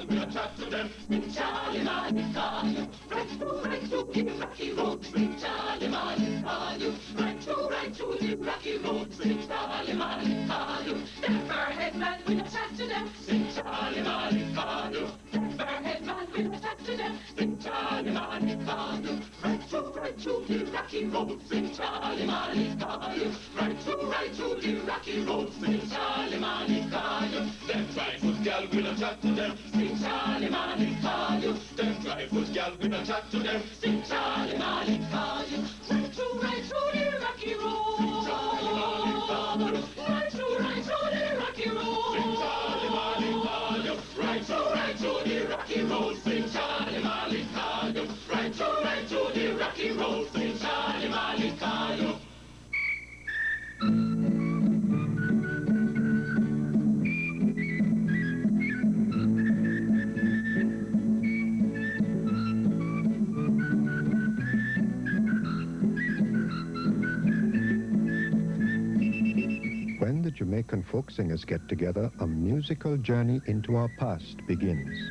girl, we'll chat to them. Sing Charlie Marley, call you. Right through the rocky road. Sing Charlie Marley, call you. Right through the rocky road. Sing Charlie Marley, call you. Them Fairhead man, we'll chat to them. Sing Charlie Marley, call you. Them Fairhead man, we'll chat to them. Sing Charlie Marley, call you. Right through the rocky road. Sing Charlie Marley, call you. Right through the rocky road. Sing Charlie Marley, call you. Them trifles gal, we'll chat to them. Sing Charlie Marley, call you. Them trifles gal, we'll chat to them. Sing Charlie Marley, call you. Right through the rocky road. Sing Charlie Marley, call you. Right through the rocky road. Sing Charlie Marley, call you. Right through the rocky road. Sing Charlie Marley, call you. Right through the rocky road. Sing Charlie Marley, call you. When the Jamaican folk singers get together, a musical journey into our past begins.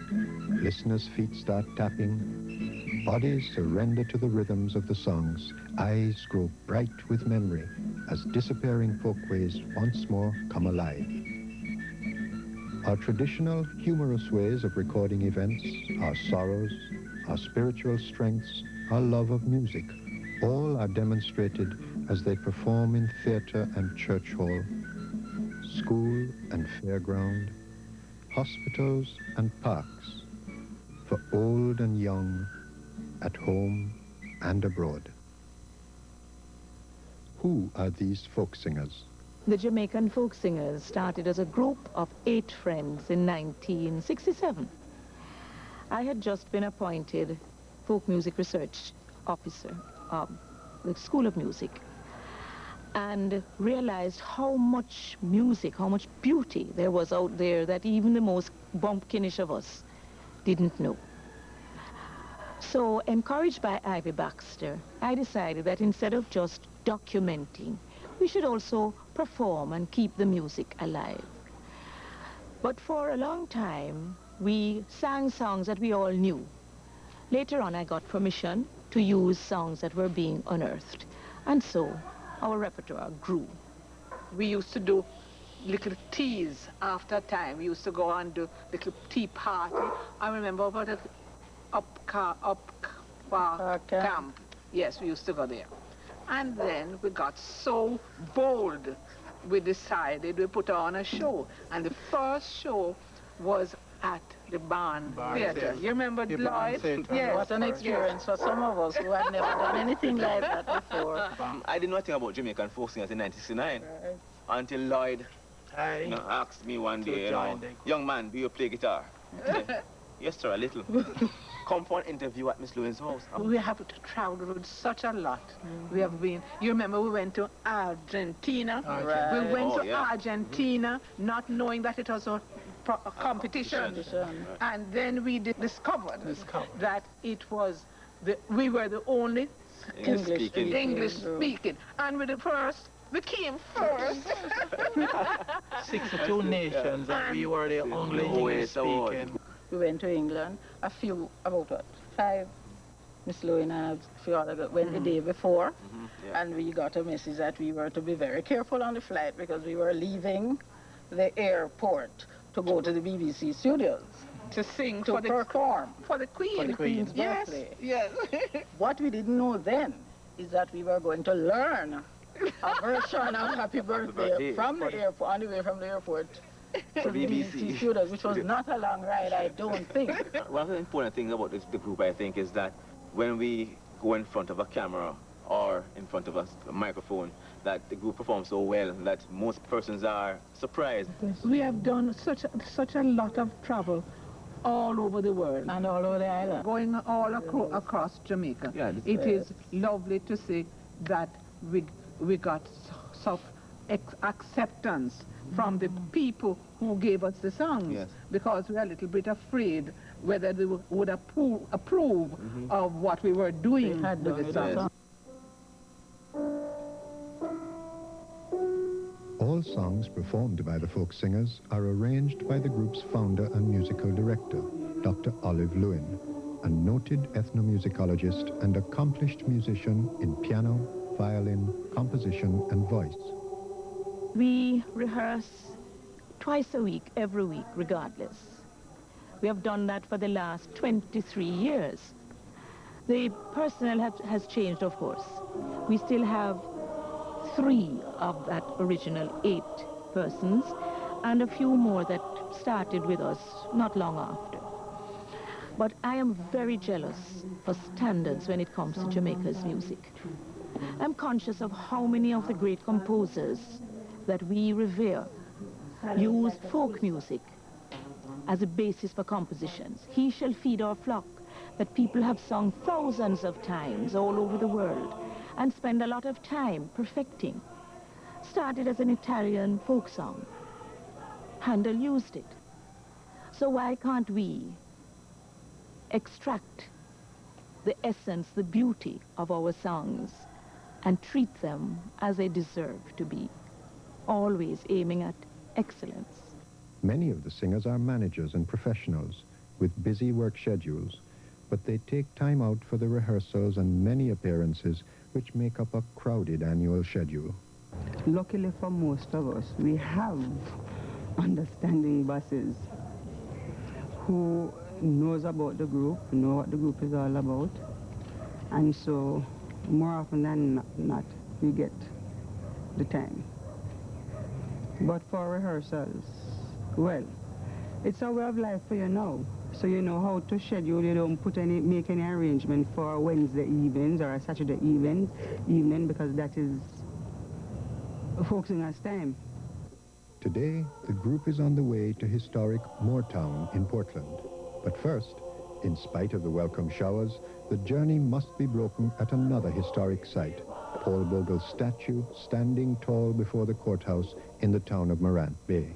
Listeners' feet start tapping, bodies surrender to the rhythms of the songs, eyes grow bright with memory as disappearing folkways once more come alive. Our traditional, humorous ways of recording events, our sorrows, our spiritual strengths, our love of music, all are demonstrated as they perform in theatre and church hall, school and fairground, hospitals and parks, for old and young, at home and abroad. Who are these folk singers? The Jamaican folk singers started as a group of 8 friends in 1967. I had just been appointed folk music research officer of the School of Music, and realized how much music, how much beauty there was out there that even the most bumpkinish of us didn't know. So, encouraged by Ivy Baxter, I decided that instead of just documenting, we should also perform and keep the music alive. But for a long time, we sang songs that we all knew. Later on, I got permission to use songs that were being unearthed, and so our repertoire grew. We used to do little teas after time. We used to go and do little tea party. I remember about the camp. Yes, we used to go there. And then we got so bold, we decided we put on a show. And the first show was at the Barn Theatre. You remember the Lloyd? Yes. What an experience for some of us who had never done anything like that before. I did not think about Jamaican folk singers in 1969 until Lloyd asked me one day, young man, do you play guitar? Yes, sir, a little. Come for an interview at Miss Lewin's house. We have to travel such a lot. We have been, you remember we went to Argentina. We went to Argentina not knowing that it was a competition. And then we discovered that it was, we were the only English speaking. And with the first, we came first. 62 nations, and we were the only English speaking. We went to England, about what, 5, Miss Lewin and a few other went the day before, and we got a message that we were to be very careful on the flight because we were leaving the airport to go to the BBC studios. To sing, to perform. For the Queen. For the Queen's birthday. Yes. What we didn't know then is that we were going to learn a version of Happy Birthday from the airport, on the way from the airport to the BBC studios, which was not a long ride, I don't think. One of the important things about the group, I think, is that when we go in front of a camera or in front of a microphone, that the group performs so well that most persons are surprised. We have done such a lot of travel all over the world. And all over the island. Going all across Jamaica. Yeah, it is lovely to see that we got such acceptance from the people who gave us the songs, because we were a little bit afraid whether they would approve of what we were doing with the songs. All songs performed by the folk singers are arranged by the group's founder and musical director, Dr. Olive Lewin, a noted ethnomusicologist and accomplished musician in piano, violin, composition, and voice. We rehearse twice a week, every week, regardless. We have done that for the last 23 years. The personnel has changed, of course. We still have 3 of that original 8 persons, and a few more that started with us not long after. But I am very jealous for standards when it comes to Jamaica's music. I'm conscious of how many of the great composers that we revere used folk music as a basis for compositions. He shall feed our flock that people have sung thousands of times all over the world and spend a lot of time perfecting. Started as an Italian folk song. Handel used it. So why can't we extract the essence, the beauty of our songs and treat them as they deserve to be, always aiming at excellence? Many of the singers are managers and professionals with busy work schedules, but they take time out for the rehearsals and many appearances which make up a crowded annual schedule. Luckily for most of us, we have understanding bosses who knows about the group, know what the group is all about, and so more often than not, we get the time. But for rehearsals, well, it's a way of life for you now. So you know how to schedule. You don't make any arrangement for Wednesday evenings or a Saturday evening because that is folk singers' time. Today, the group is on the way to historic Moortown in Portland. But first, in spite of the welcome showers, the journey must be broken at another historic site, Paul Bogle's statue standing tall before the courthouse in the town of Morant Bay.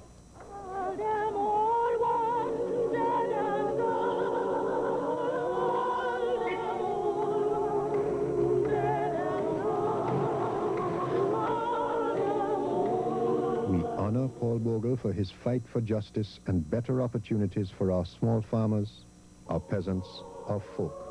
We honor Paul Bogle for his fight for justice and better opportunities for our small farmers, our peasants, our folk.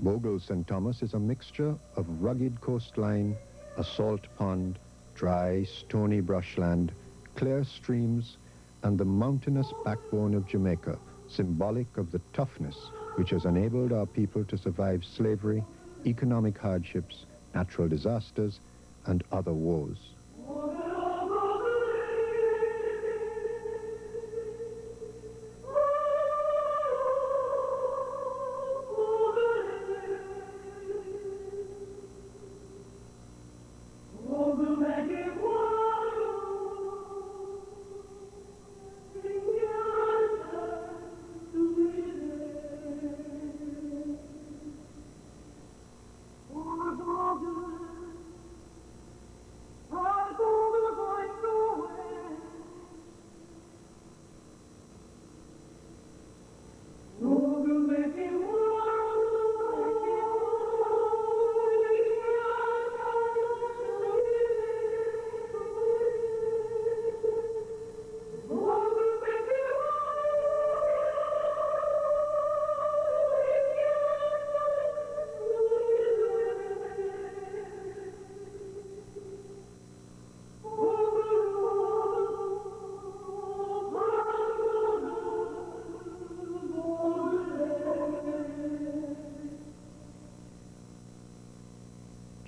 Bogle's St. Thomas is a mixture of rugged coastline, a salt pond, dry, stony brushland, clear streams, and the mountainous backbone of Jamaica, symbolic of the toughness which has enabled our people to survive slavery, economic hardships, natural disasters, and other wars. Oh,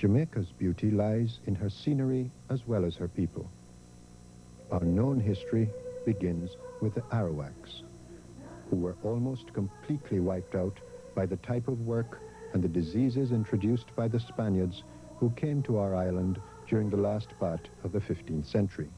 Jamaica's beauty lies in her scenery as well as her people. Our known history begins with the Arawaks, who were almost completely wiped out by the type of work and the diseases introduced by the Spaniards who came to our island during the last part of the 15th century.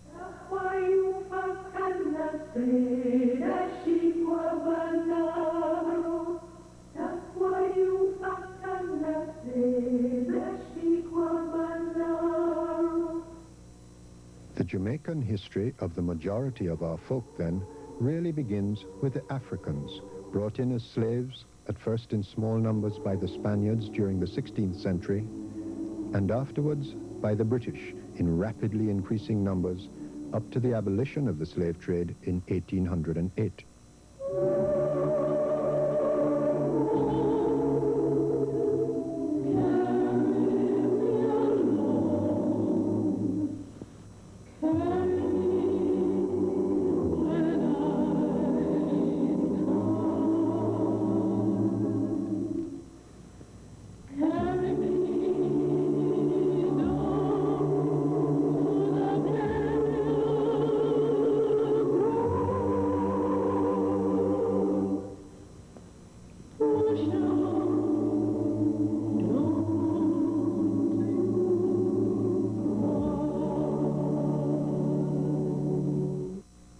The Jamaican history of the majority of our folk, then, really begins with the Africans, brought in as slaves, at first in small numbers by the Spaniards during the 16th century, and afterwards by the British in rapidly increasing numbers up to the abolition of the slave trade in 1808.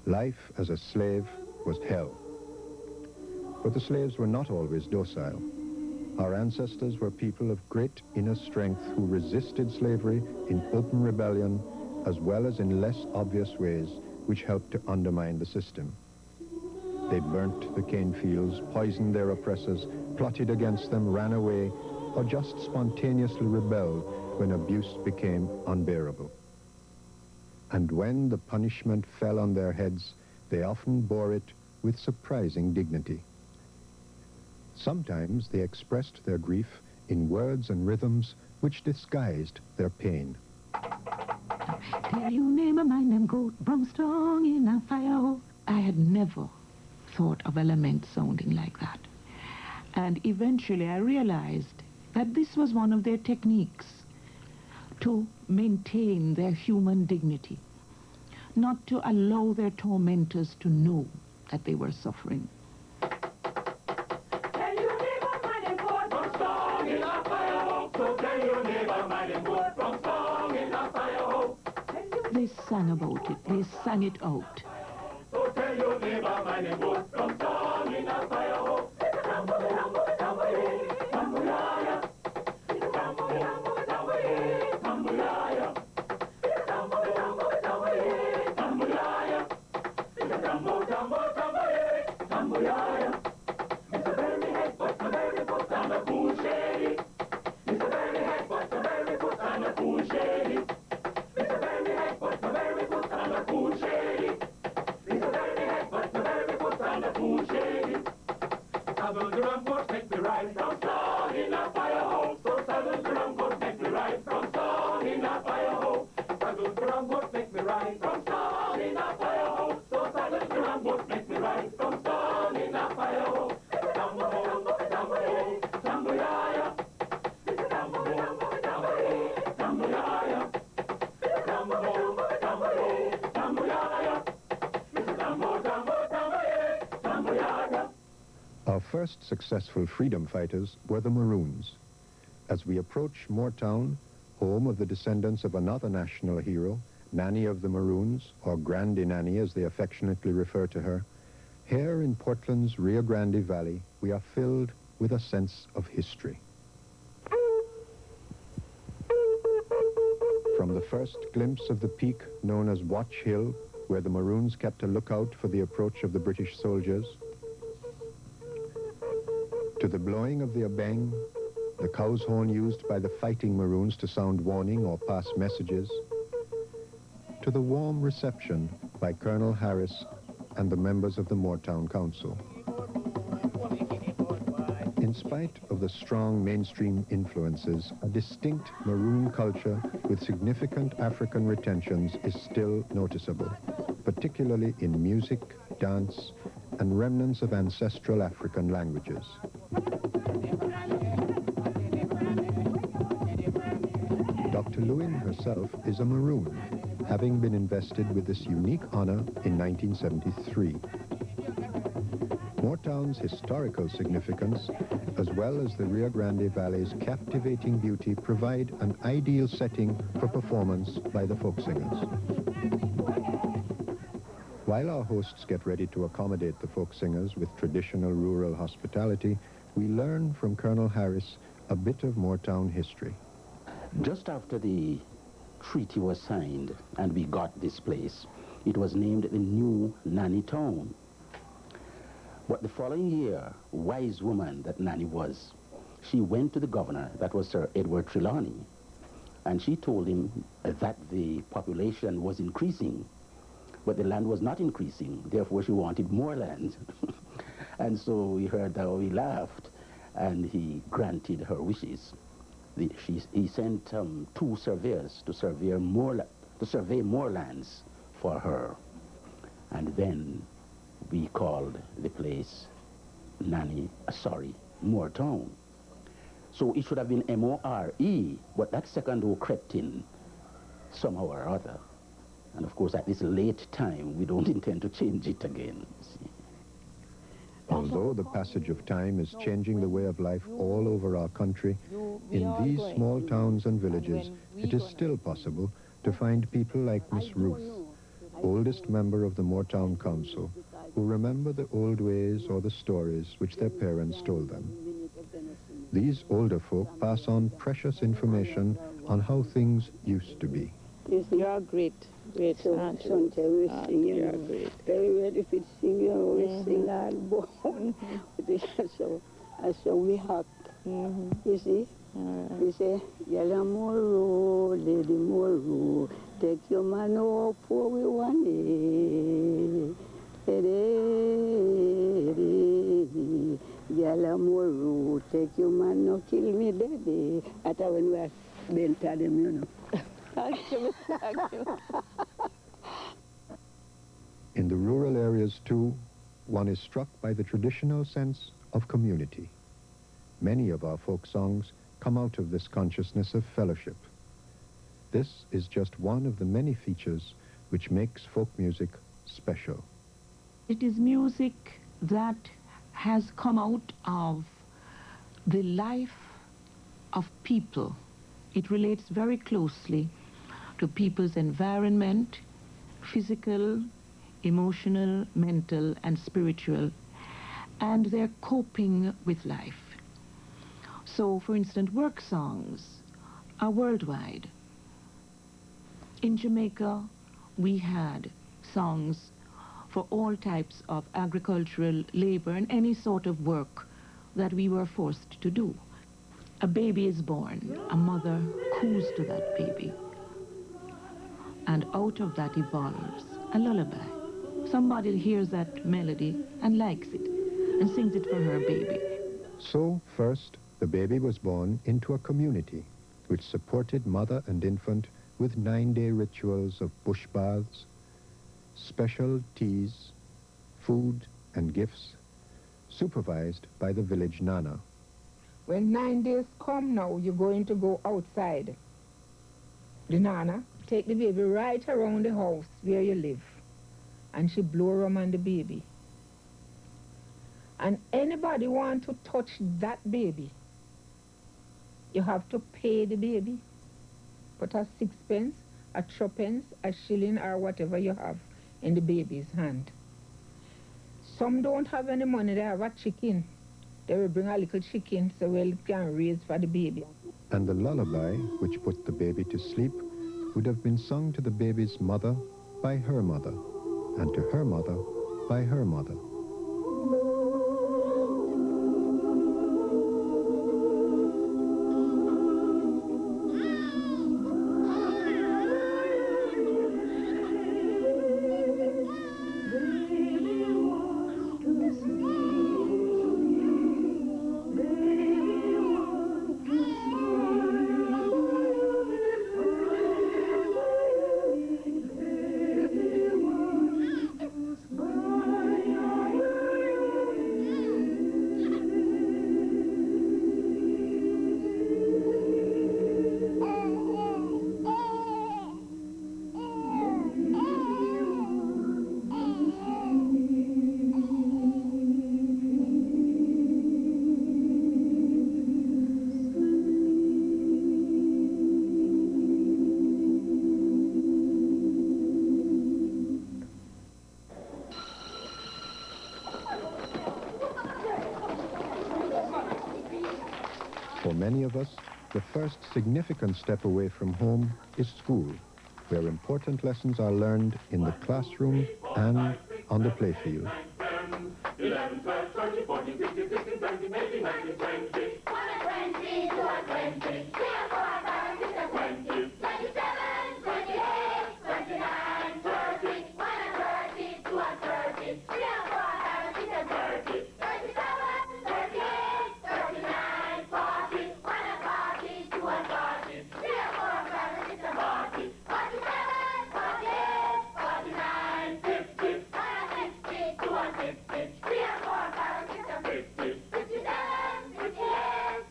Life as a slave was hell. But the slaves were not always docile. Our ancestors were people of great inner strength who resisted slavery in open rebellion as well as in less obvious ways which helped to undermine the system. They burnt the cane fields, poisoned their oppressors, plotted against them, ran away, or just spontaneously rebelled when abuse became unbearable. And when the punishment fell on their heads, they often bore it with surprising dignity. Sometimes they expressed their grief in words and rhythms which disguised their pain. Tell you name a mine them goat, brimstone in a fire. I had never thought of a lament sounding like that. And eventually I realized that this was one of their techniques to maintain their human dignity, not to allow their tormentors to know that they were suffering. Tell your neighbor, man and goat, from song in a fire. So tell your neighbor, man and goat, from song in a fire. They sang about it. They sang it out. So tell your neighbor, man and goat, from song in a fire. Our first successful freedom fighters were the Maroons. As we approach Moortown, home of the descendants of another national hero, Nanny of the Maroons, or Grande Nanny as they affectionately refer to her, here in Portland's Rio Grande Valley, we are filled with a sense of history. From the first glimpse of the peak known as Watch Hill, where the Maroons kept a lookout for the approach of the British soldiers, to the blowing of the abeng, the cow's horn used by the fighting Maroons to sound warning or pass messages, to the warm reception by Colonel Harris and the members of the Moortown Council. In spite of the strong mainstream influences, a distinct Maroon culture with significant African retentions is still noticeable, particularly in music, dance, and remnants of ancestral African languages. Lewin herself is a Maroon, having been invested with this unique honor in 1973. Motown's historical significance, as well as the Rio Grande Valley's captivating beauty, provide an ideal setting for performance by the folk singers. While our hosts get ready to accommodate the folk singers with traditional rural hospitality, we learn from Colonel Harris a bit of Motown history. Just after the treaty was signed and we got this place, it was named the New Nanny Town. But the following year, wise woman that Nanny was, she went to the governor, that was Sir Edward Trelawney, and she told him that the population was increasing, but the land was not increasing. Therefore, she wanted more land. And so he heard that, he laughed, and he granted her wishes. He sent 2 surveyors to survey more lands for her. And then we called the place Moortown. So it should have been M-O-R-E, but that second O crept in somehow or other. And of course, at this late time, we don't intend to change it again. Although the passage of time is changing the way of life all over our country, in these small towns and villages, it is still possible to find people like Miss Ruth, oldest member of the Moortown Council, who remember the old ways or the stories which their parents told them. These older folk pass on precious information on how things used to be. You are great. Great. Sometimes we sing, you know. Very well, if it's sing, you know, we sing hard bone. So we hack. You see? We say, Yalla Moro, Lady Moro, take your man up for we want it. Yalla Moro, take your man, no kill me, daddy. That's when we are being tell them, you know. In the rural areas, too, one is struck by the traditional sense of community. Many of our folk songs come out of this consciousness of fellowship. This is just one of the many features which makes folk music special. It is music that has come out of the life of people. It relates very closely to people's environment, physical, emotional, mental, and spiritual, and their coping with life. So, for instance, work songs are worldwide. In Jamaica, we had songs for all types of agricultural labor and any sort of work that we were forced to do. A baby is born, a mother coos to that baby, and out of that evolves a lullaby. Somebody hears that melody and likes it and sings it for her baby. So, first, the baby was born into a community which supported mother and infant with 9-day rituals of bush baths, special teas, food and gifts, supervised by the village nana. When 9 days come now, you're going to go outside. The nana take the baby right around the house where you live, and she blow rum on the baby. And anybody want to touch that baby, you have to pay the baby. Put a 6 pence, a 3 pence, a shilling, or whatever you have in the baby's hand. Some don't have any money, they have a chicken. They will bring a little chicken so we can raise for the baby. And the lullaby, which put the baby to sleep, would have been sung to the baby's mother by her mother, and to her mother by her mother. many of us, the first significant step away from home is school, where important lessons are learned in the classroom and on the playfield. 11, 12, 13, 14, 15, 16, 17, 18, 19, 20. 120, 220, 3 or 4 or 5 or 6 or 20, 27, 28, 29, 30, 1 and 30, 2 and 30, 3 or 4 or 5 or 6 or 30, 37, 38, 39, 40, 1 and 40, 2 and 40, 3 or 4 or 5 or 6 or 40, 47, 48, 49, 50, 1 and 50, 2 and 50. 3 or 4 or 5 or 6 or 50, 57, 58,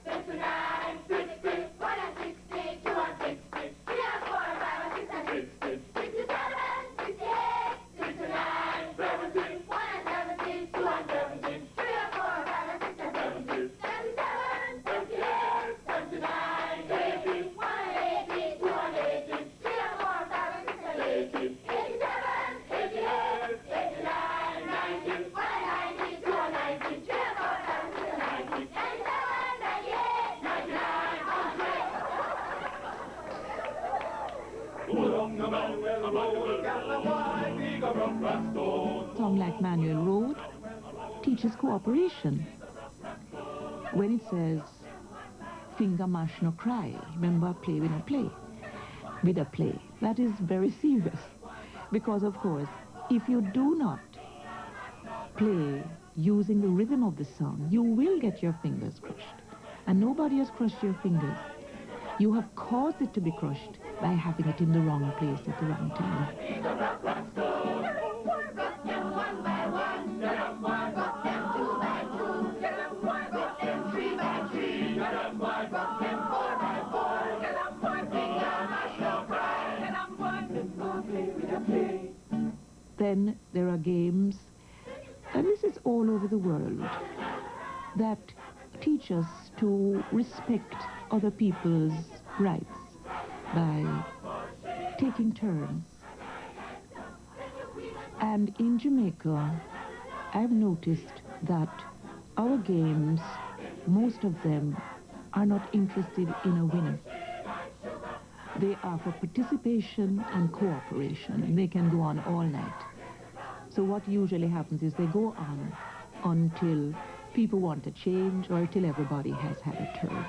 59, 60, 1 and 60, 2 and 60, 3 or 4 or 5 or 6 or 60, 67, 68, 69, 70, 1 and 70, 2 and 70, 3 or 4 or 5 or 6 or 70, 77, 78, 79, 80, 1 and 80, 2 and 80, 3 or 4 or 5 or 6 or 80, 87, 88, 89, 90, 1 and 90, 2 and 90, 3 or 4 or 5 or 6 or 90, 97, 98, 99, 100. A song like Manuel Road teaches cooperation. When it says, finger mash no cry, remember play with no play, with a play, that is very serious. Because of course, if you do not play using the rhythm of the song, you will get your fingers crushed. And nobody has crushed your fingers. You have caused it to be crushed by having it in the wrong place at the wrong time. Then there are games, and this is all over the world, that teach us to respect other people's rights by taking turns. And in Jamaica, I've noticed that our games, most of them, are not interested in a winner. They are for participation and cooperation. They can go on all night. So what usually happens is they go on until people want a change or till everybody has had a turn.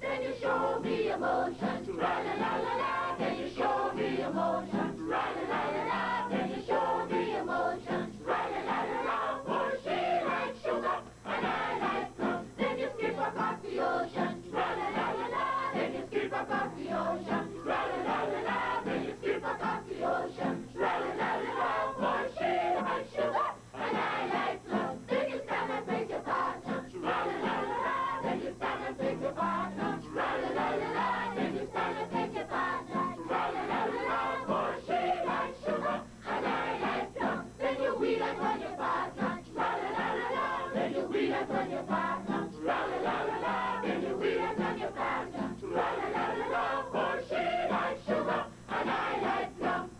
Then you show me emotion, tra-la-la-la-la. Then you show me emotion, tra-la-la-la-la. Then you show me emotion, tra-la-la-la-la. For she likes sugar and I like plum. Then you skip across the ocean, tra-la-la-la-la. Then you skip across the ocean, tra-la-la-la-la. Then you skip across the ocean, tra-la-la-la-la. For she likes sugar and I like plum. Then you stand and face your partner, tra-la-la-la-la. Then you stand and face your partner, tra-la-la-la-la. Then you stand and face your partner, tra-la-la-la-la. For she likes sugar and I like plum. Then you wheel and run your partner, tra-la-la-la-la. Then you wheel and run your partner, tra-la-la-la-la. Then you wheel and run your partner, tra-la-la-la-la. For she likes sugar and I like plum.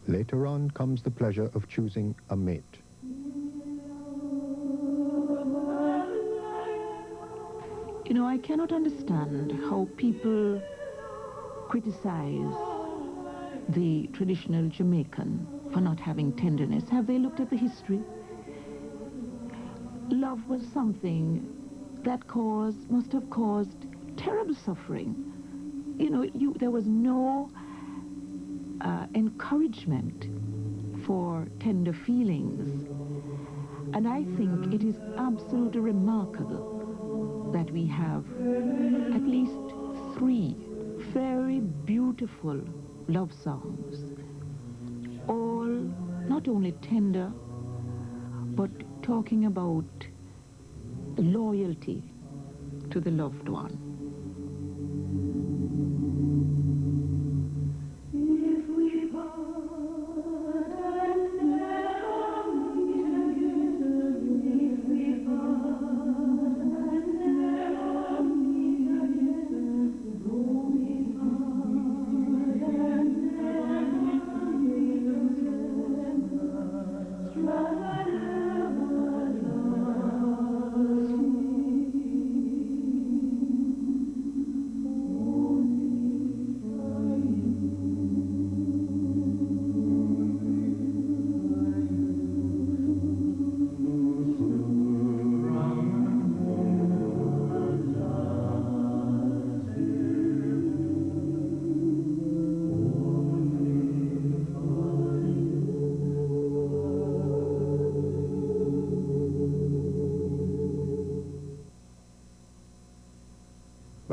Later on comes the pleasure of choosing a mate. You know, I cannot understand how people criticize the traditional Jamaican for not having tenderness. Have they looked at the history? Love was something that must have caused terrible suffering. You know, there was no encouragement for tender feelings. And I think it is absolutely remarkable that we have at least 3 very beautiful love songs, all not only tender, but talking about loyalty to the loved one.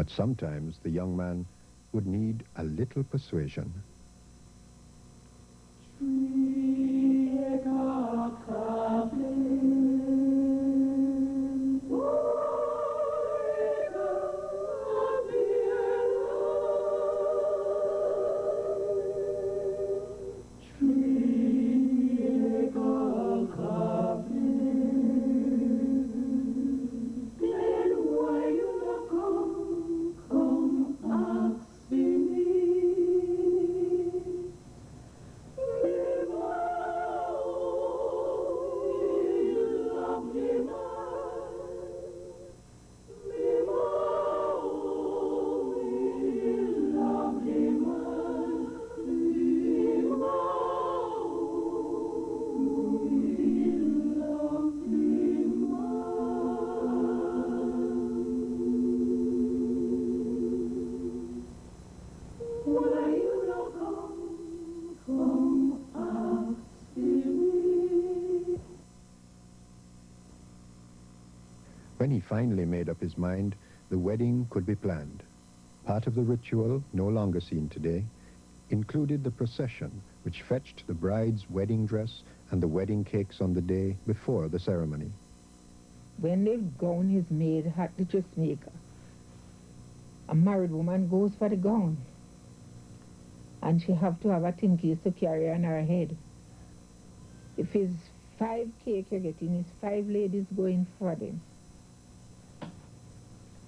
But sometimes the young man would need a little persuasion. When he finally made up his mind, the wedding could be planned. Part of the ritual, no longer seen today, included the procession which fetched the bride's wedding dress and the wedding cakes on the day before the ceremony. When the gown is made at the dressmaker, a married woman goes for the gown. And she have to have a tin case to carry on her head. If it's 5 cake you're getting, it's 5 ladies going for them.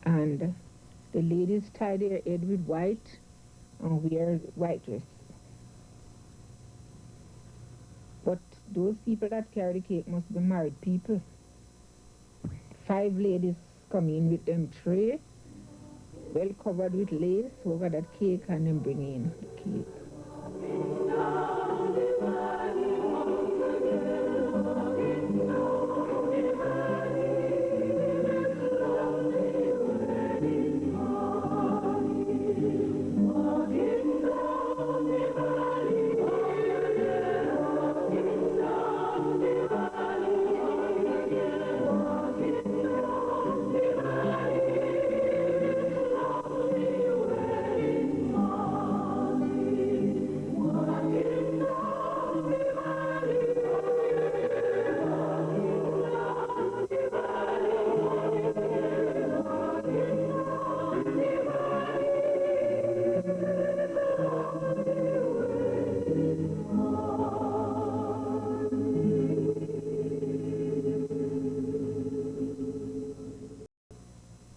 And the ladies tie their head with white and wear white dress. But those people that carry the cake must be married people. 5 ladies come in with them tray, well covered with lace over that cake, and then bring in the cake.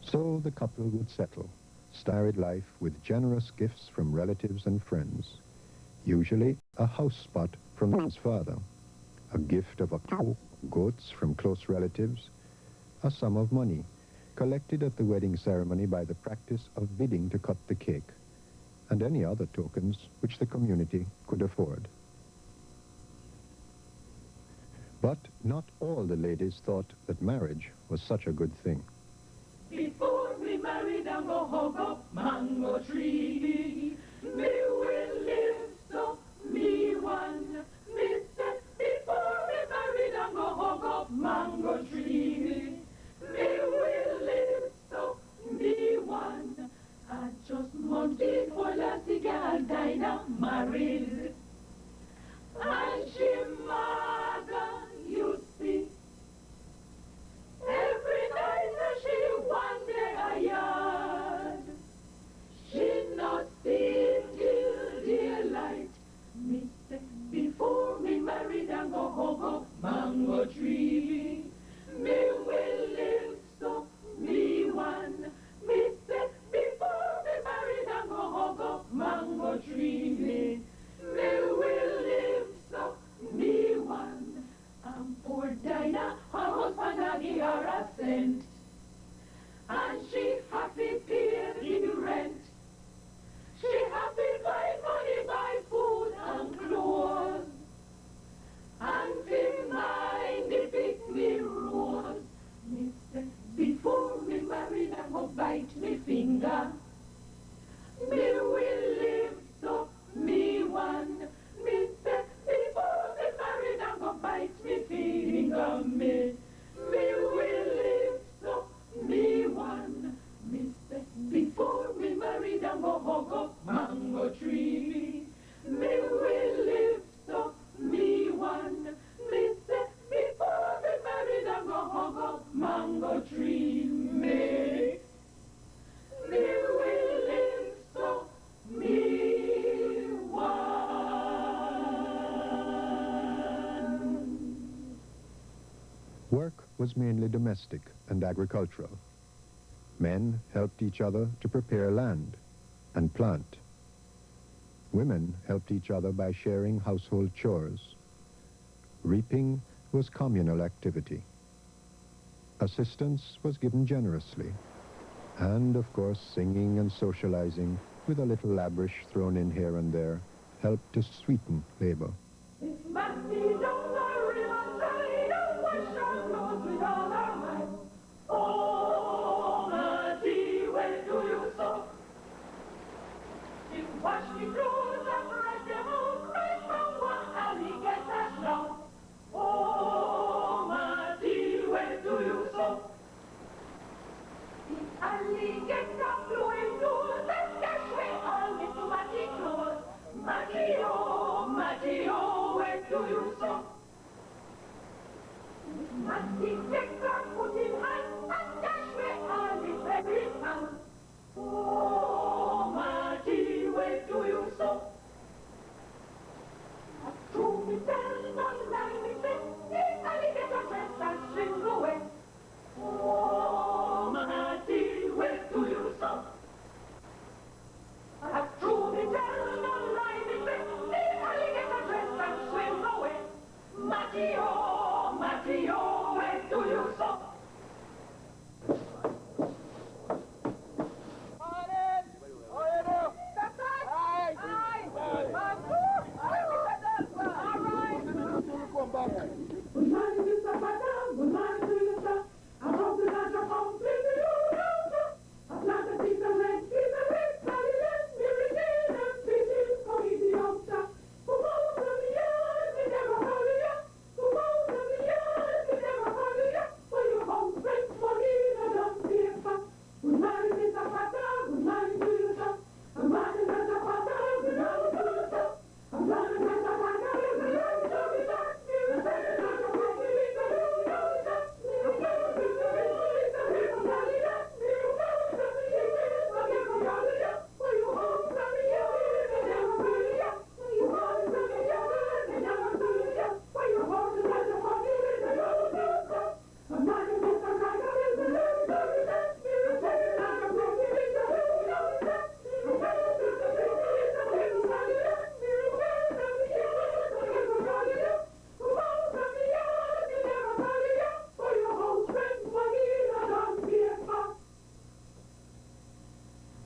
So the couple would settle, starry life with generous gifts from relatives and friends. Usually a house spot from his father, a gift of a cow, goats from close relatives, a sum of money collected at the wedding ceremony by the practice of bidding to cut the cake, and any other tokens which the community could afford. But not all the ladies thought that marriage was such a good thing. Before we married and go hug up mango tree, me will live so me one. Me said before we married and go hug up mango tree, me will live so me one. I just month before last girl died and married, and she mother, you see. Every night that she wander a yard, she not seen till Work was mainly domestic and agricultural. Men helped each other to prepare land and plant. Women helped each other by sharing household chores. Reaping was communal activity. Assistance was given generously. And, of course, singing and socializing, with a little labrish thrown in here and there, helped to sweeten labor.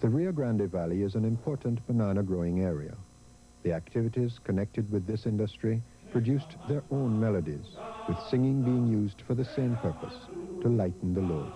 The Rio Grande Valley is an important banana growing area. The activities connected with this industry produced their own melodies, with singing being used for the same purpose, to lighten the load.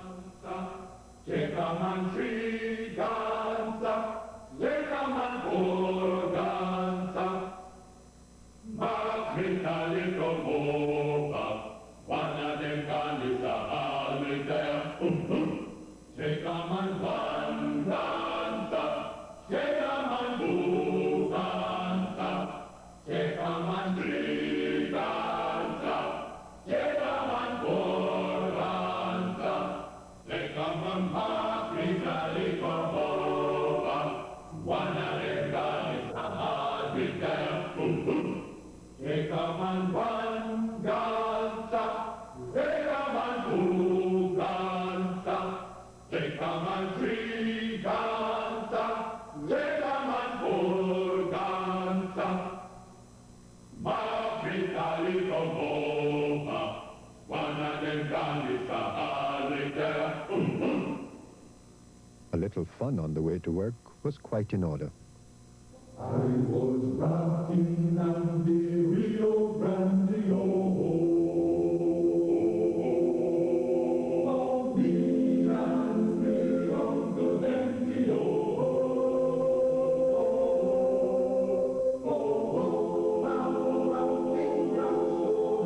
A little fun on the way to work was quite in order. I was rocking on the Rio Grande, oh, me and me Uncle Benny,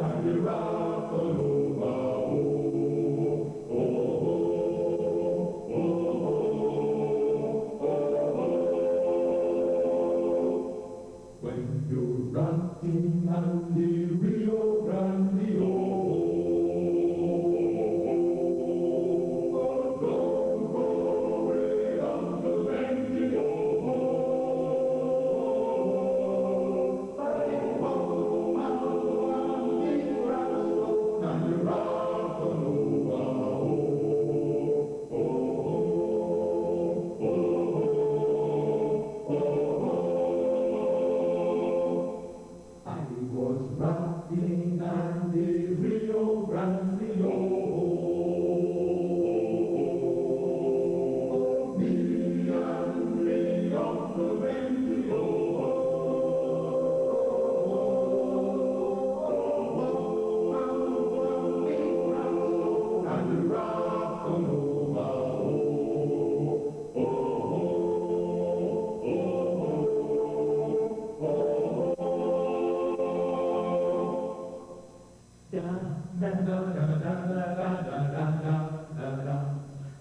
and the rock all when you're rocking on the Rio Grande, glory, Uncle Benny, and the rock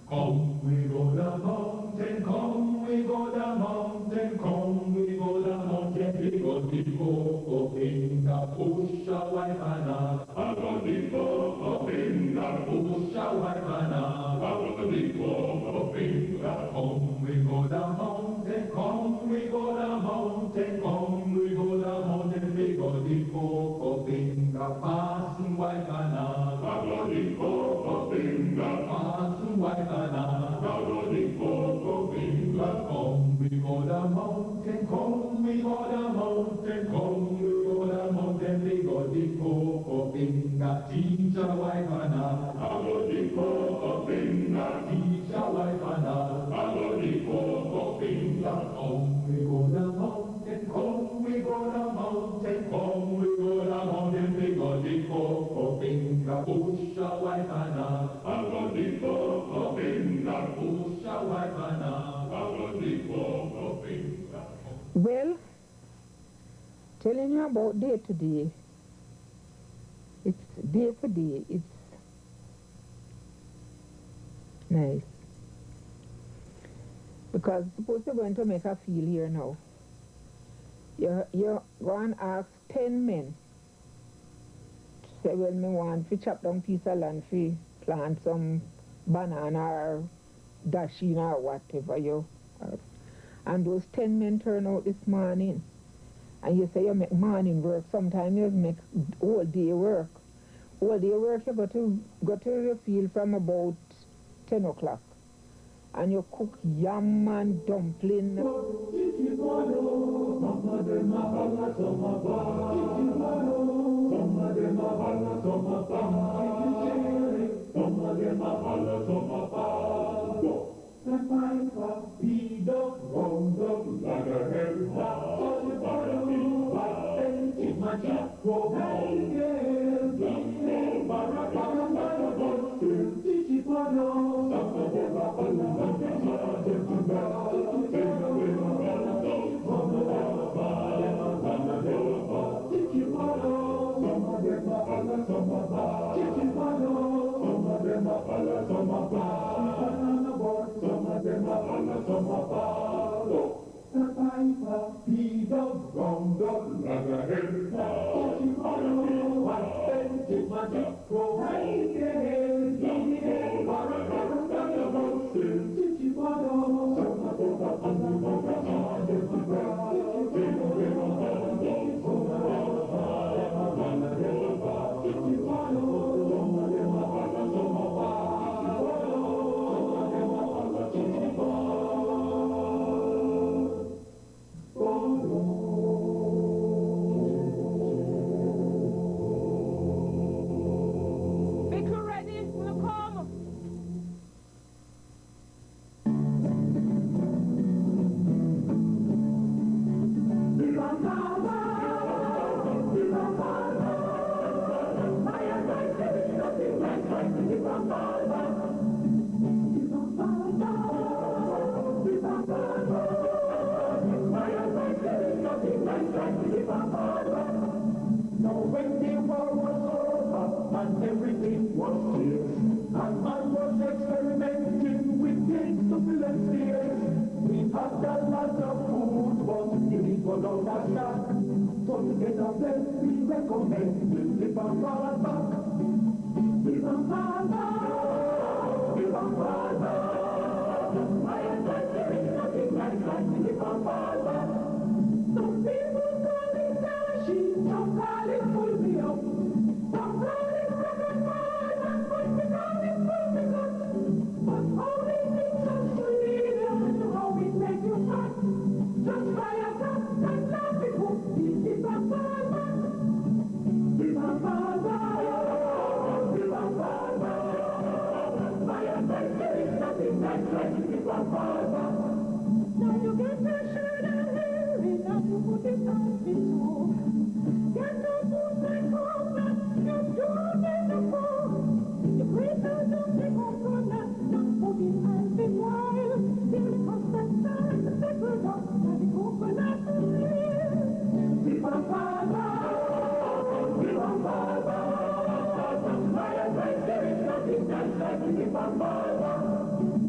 Come we go the mountain, come we go the mountain, come we go the mountain, we go the go in the bush a wife and a go the go in the bush a wife and a go the go in the come we go the mountain, come we go the mountain, come we go the mountain, we go the go in the passing wife and a go the go in the passing wife and a come we go the mountain, come we go the mountain, come we go the mountain, we go the cocoa finger, teacher wife and I go the cocoa finger, teacher wife and I go the cocoa finger, come we go the mountain, come we go the mountain, come we go the mountain, we go the cocoa finger, push a wife and I go the cocoa finger, push a wife and I go the cocoa finger. Well, telling you about day to day, it's day for day, it's nice. Because suppose you're going to make a field here now. You're going to ask 10 men. Say, well, me want to chop down piece of land to plant some banana or dasheen or whatever you have. And those 10 men turn out this morning. And you say you make morning work. Sometimes you make all day work. All day work, you go to the field from about 10 o'clock. And you cook yam and dumpling.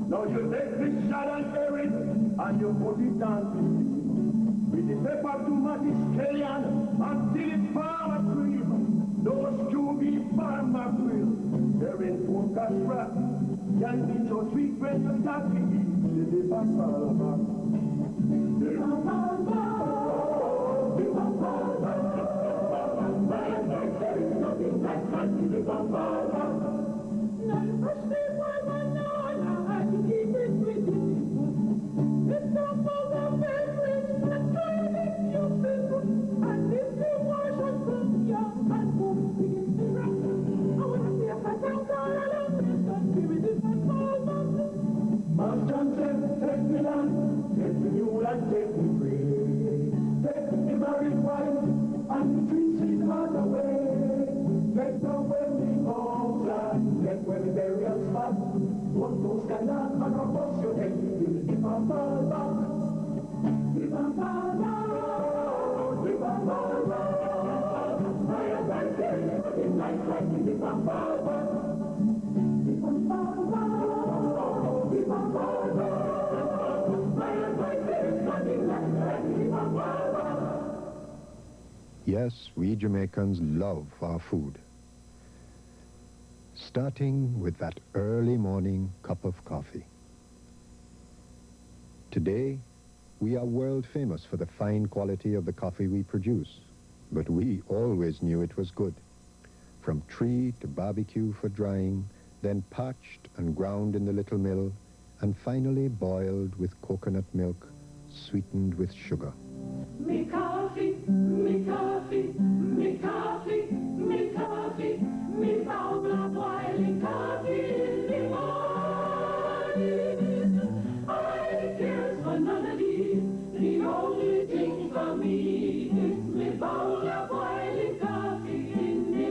Now you take this shot and air it, and you put it down with the pepper, tomato, scallion, until it form a cream. Those Scooby farmer grill, they're in focus wrap. Can be so sweet when you start to eat the papalba. The papalba, the papalba. There is nothing like the papalba. Now first day one banana, and keep it with it. It's the mother favorite, but turn it your favorite. And if you wash and cook young and cook, begin to rock. I wanna see a fat and call along with the spirit is not over. Master said, take me land, take me mule and take me free. Take me married wife and treat sweetheart away. Let the wedding home land, let where the burial spot. One those can not and a bus your head, if I'm fall back. If I'm fall back, if I'm fall back. My advice is nothing like fighting if I'm fall back. If I'm fall back, if I'm fall back. My advice is nothing like fighting if I'm fall back. Yes, we Jamaicans love our food. Starting with that early morning cup of coffee. Today, we are world famous for the fine quality of the coffee we produce, but we always knew it was good. From tree to barbecue for drying, then parched and ground in the little mill, and finally boiled with coconut milk, sweetened with sugar. Me coffee, me coffee, me coffee, me coffee, me bowl of boiling coffee in the morning. I care for none of these. The only thing for me is me bowl of boiling coffee in the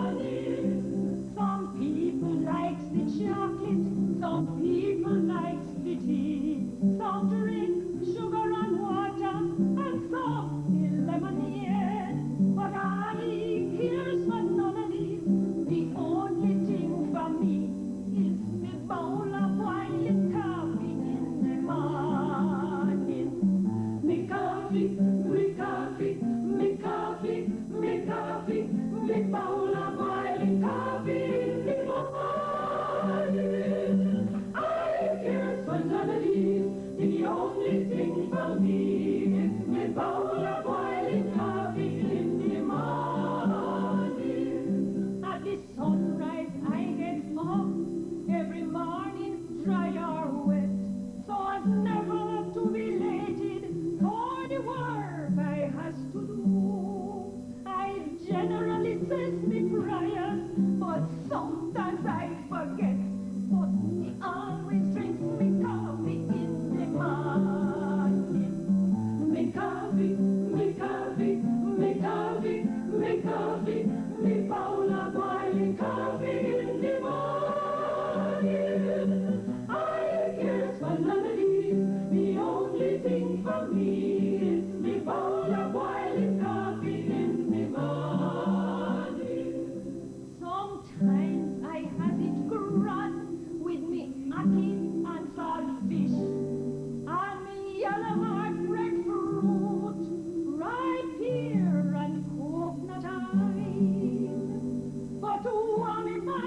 morning. Some people likes the chocolate, some people likes the tea, some drink sugar and water, and some the lemonade. But I cares for none of these. The only thing for me is the bowl of boiling coffee in the morning. Me coffee, me coffee, me coffee, me coffee, me bowl of boiling coffee in the morning. I cares for none of these. The only thing for me is me bowl of boiling coffee in the morning. At the sunrise I get up every morning, dry or wet, so as never to be elated for the work I has to do. I generally says me prayers, but sometimes I forget. But me always drinks me coffee in the morning. Me coffee, me coffee, me coffee, me coffee, me bowl of boiling coffee in the morning. I cares for none of these. The only thing for me is me bowl of boiling coffee in the morning. Sometimes I has it grand with me ackee and saltfish, and me yellow heart breadfruit, ripe pear and coconut ice. But who am I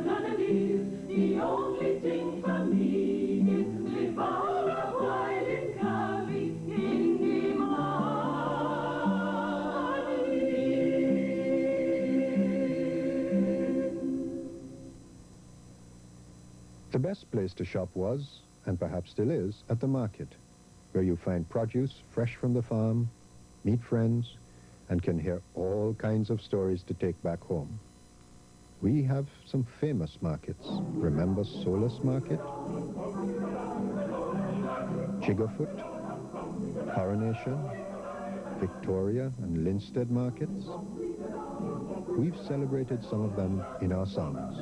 banana leaf. The only thing for me is to live out a while in Cali in the morning. The best place to shop was, and perhaps still is, at the market, where you find produce fresh from the farm, meet friends, and can hear all kinds of stories to take back home. We have some famous markets. Remember Solus Market? Chiggerfoot, Coronation, Victoria, and Linstead markets. We've celebrated some of them in our songs.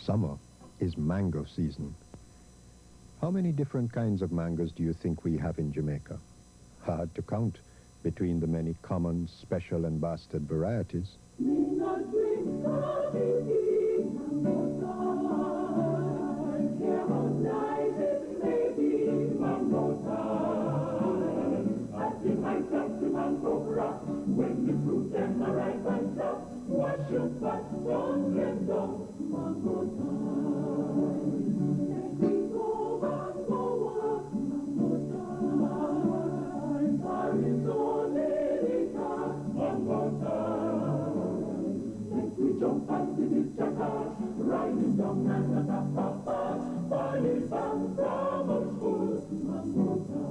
Summer is mango season. How many different kinds of mangoes do you think we have in Jamaica? Hard to count between the many common, special, and bastard varieties. When the fruit and the ripe and tough, wash your pot, don't let down, mango time. Let me go, mango walk, mango time. Paris only cat, mango time. Let we jump and the picture car, riding down and the top of bus, Paris and grammar school, mango time.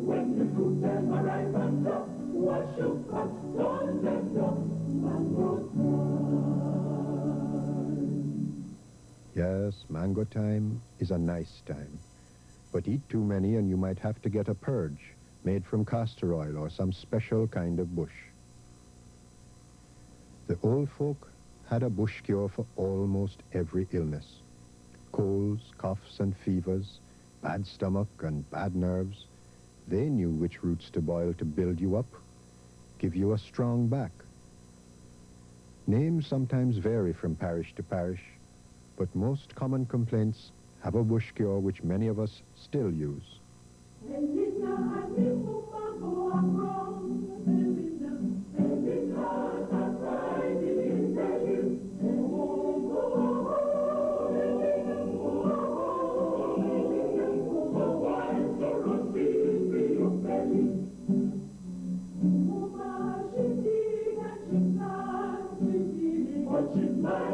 When the fruit and the ripe and tough, wash your pot, don't let down, mango time. Yes, mango time is a nice time. But eat too many and you might have to get a purge made from castor oil or some special kind of bush. The old folk had a bush cure for almost every illness. Colds, coughs, and fevers, bad stomach and bad nerves. They knew which roots to boil to build you up, give you a strong back. Names sometimes vary from parish to parish, but most common complaints have a bush cure which many of us still use. Watch it,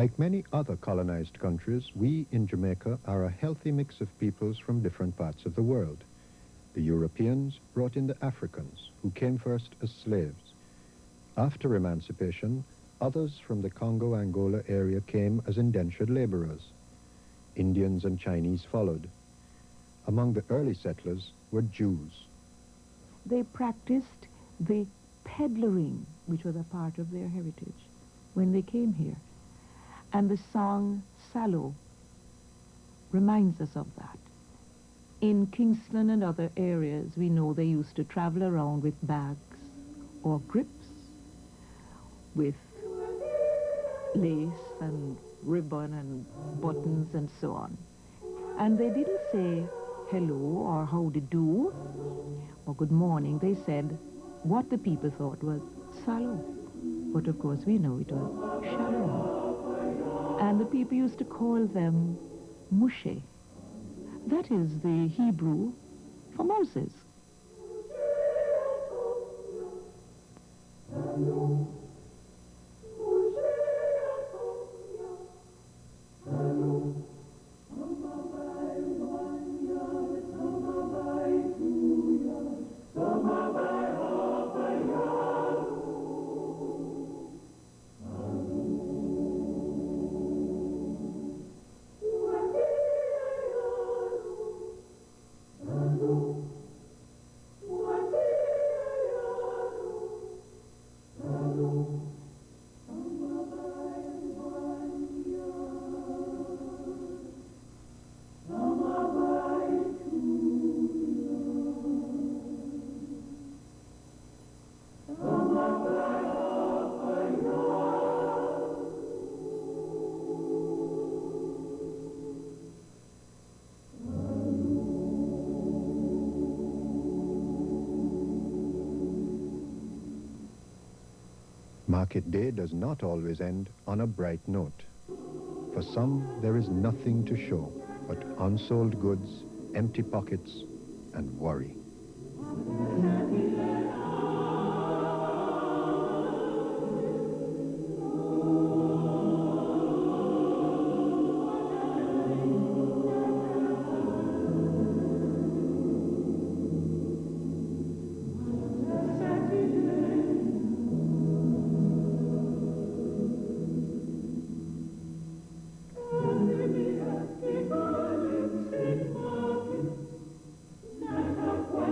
Like many other colonized countries, we in Jamaica are a healthy mix of peoples from different parts of the world. The Europeans brought in the Africans, who came first as slaves. After emancipation, others from the Congo-Angola area came as indentured laborers. Indians and Chinese followed. Among the early settlers were Jews. They practiced the peddlering, which was a part of their heritage, when they came here. And the song Salo reminds us of that. In Kingston and other areas, we know they used to travel around with bags or grips with lace and ribbon and buttons and so on. And they didn't say hello or howdy do or good morning. They said what the people thought was Salo. But of course we know it was Shalom. And the people used to call them Mushe. That is the Hebrew for Moses. Market day does not always end on a bright note. For some, there is nothing to show but unsold goods, empty pockets, and worry. Not a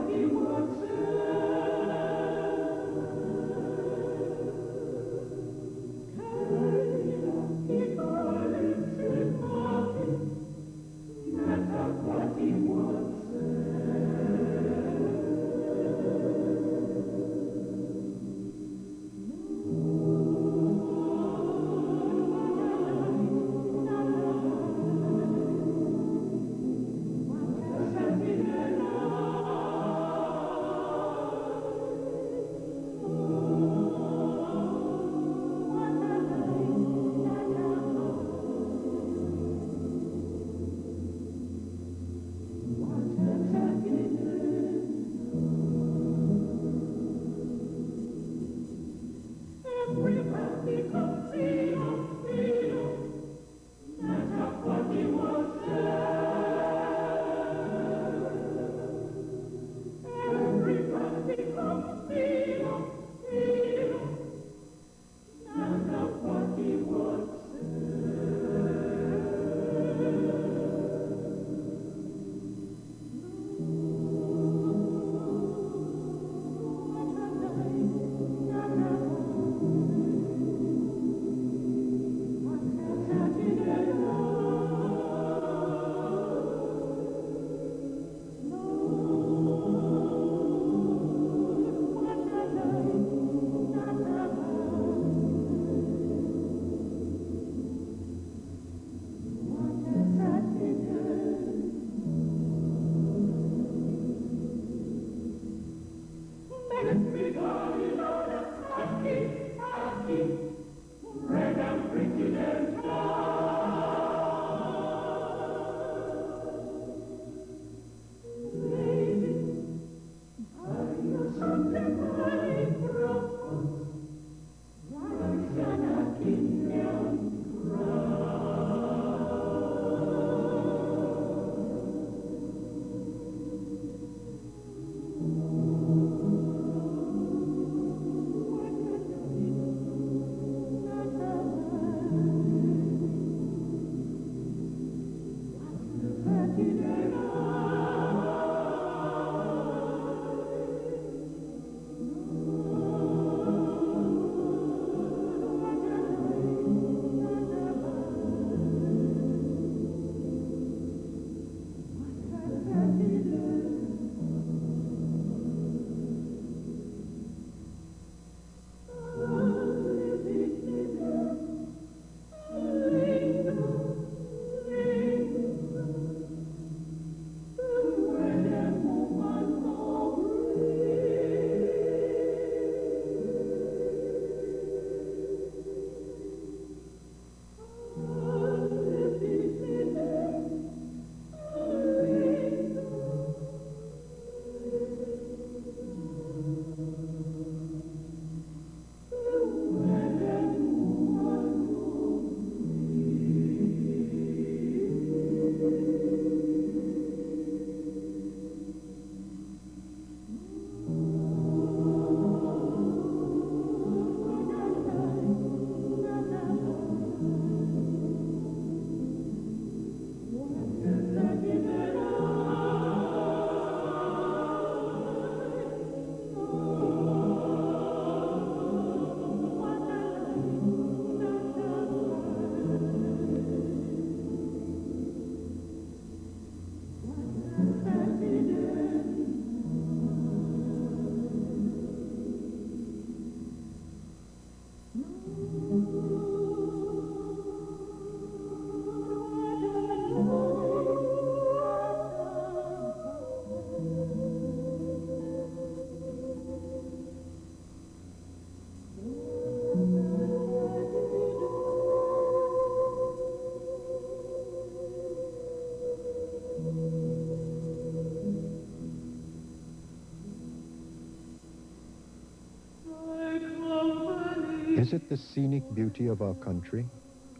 Is it the scenic beauty of our country,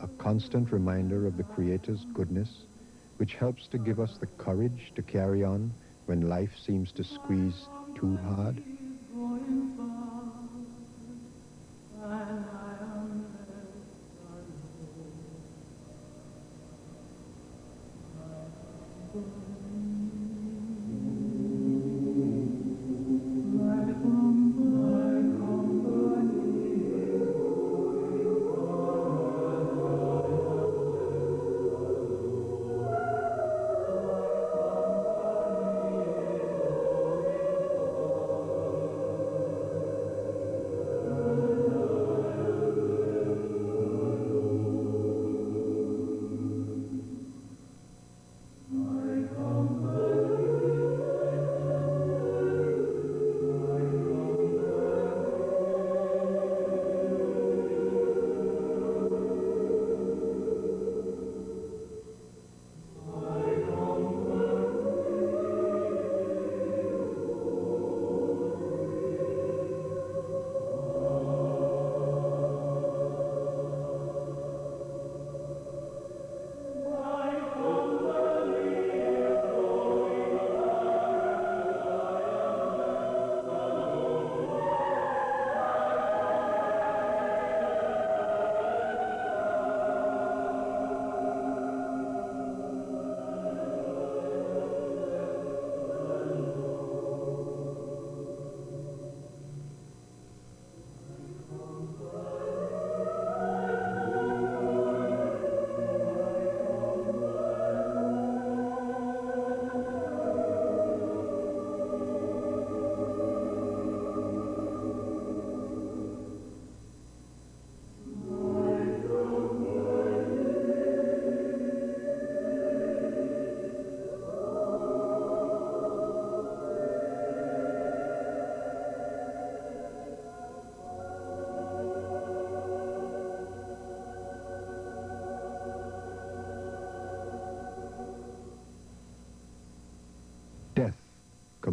a constant reminder of the Creator's goodness, which helps to give us the courage to carry on when life seems to squeeze too hard?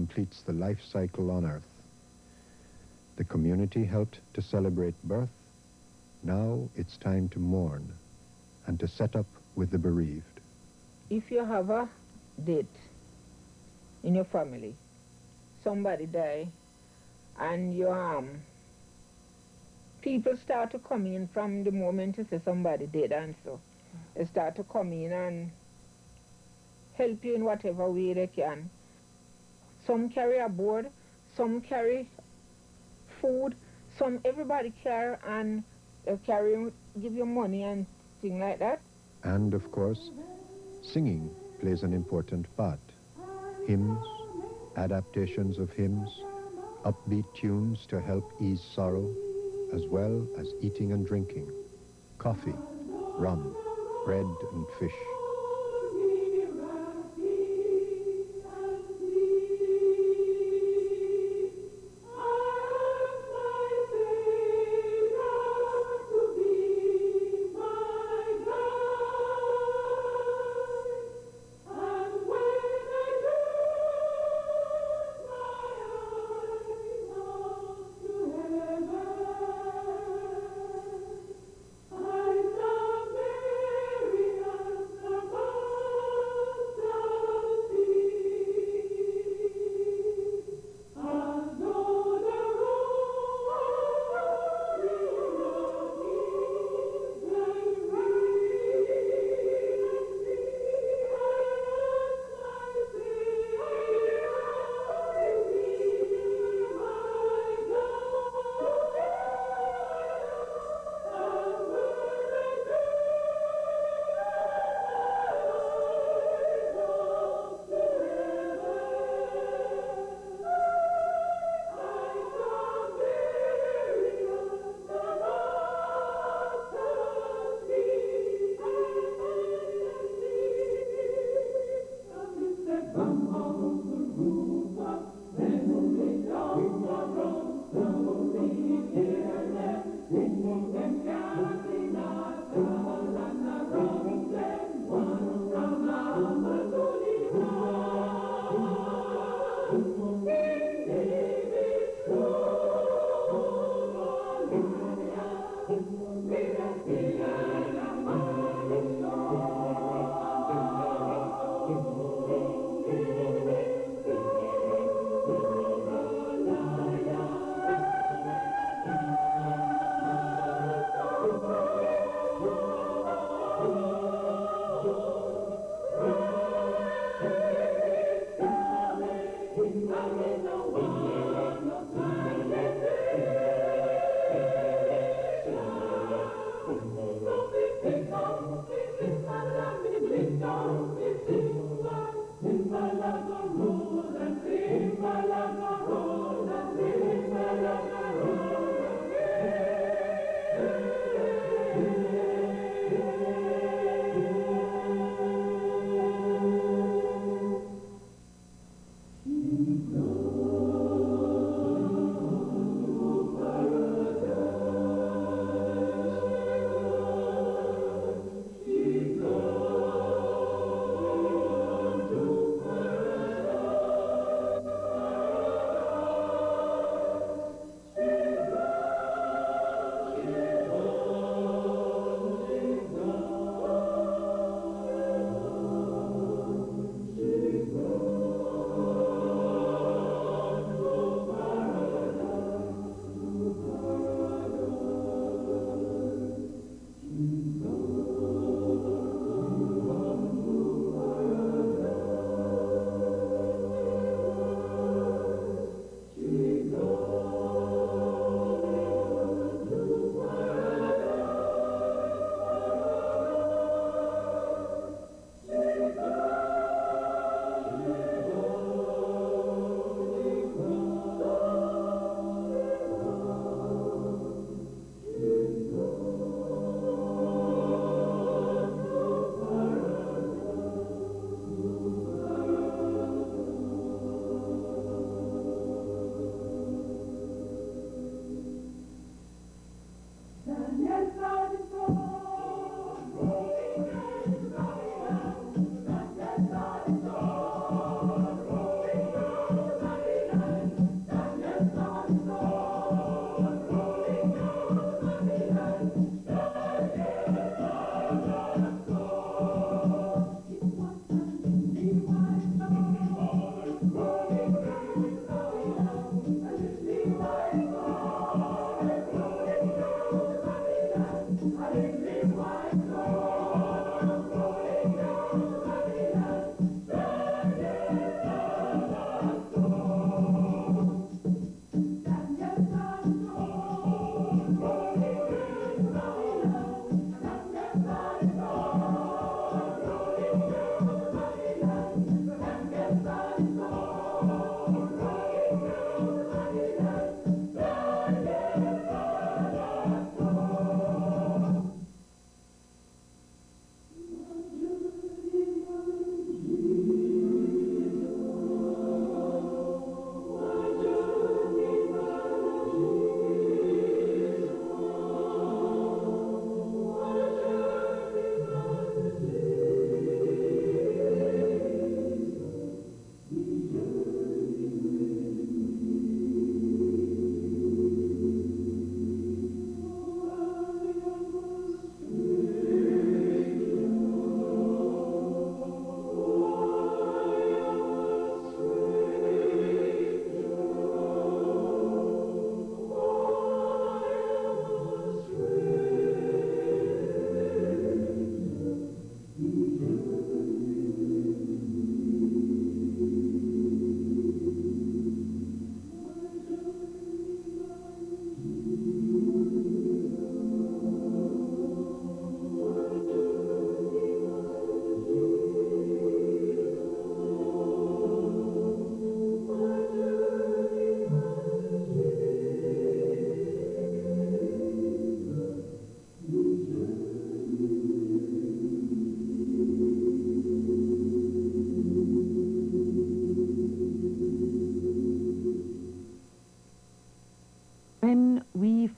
completes the life cycle on Earth. The community helped to celebrate birth. Now it's time to mourn and to set up with the bereaved. If you have a death in your family, somebody die, and people start to come in from the moment you say somebody dead, and so they start to come in and help you in whatever way they can. Some carry a board, some carry food, everybody carry, and they give you money and things like that. And of course, singing plays an important part. Hymns, adaptations of hymns, upbeat tunes to help ease sorrow, as well as eating and drinking, coffee, rum, bread and fish.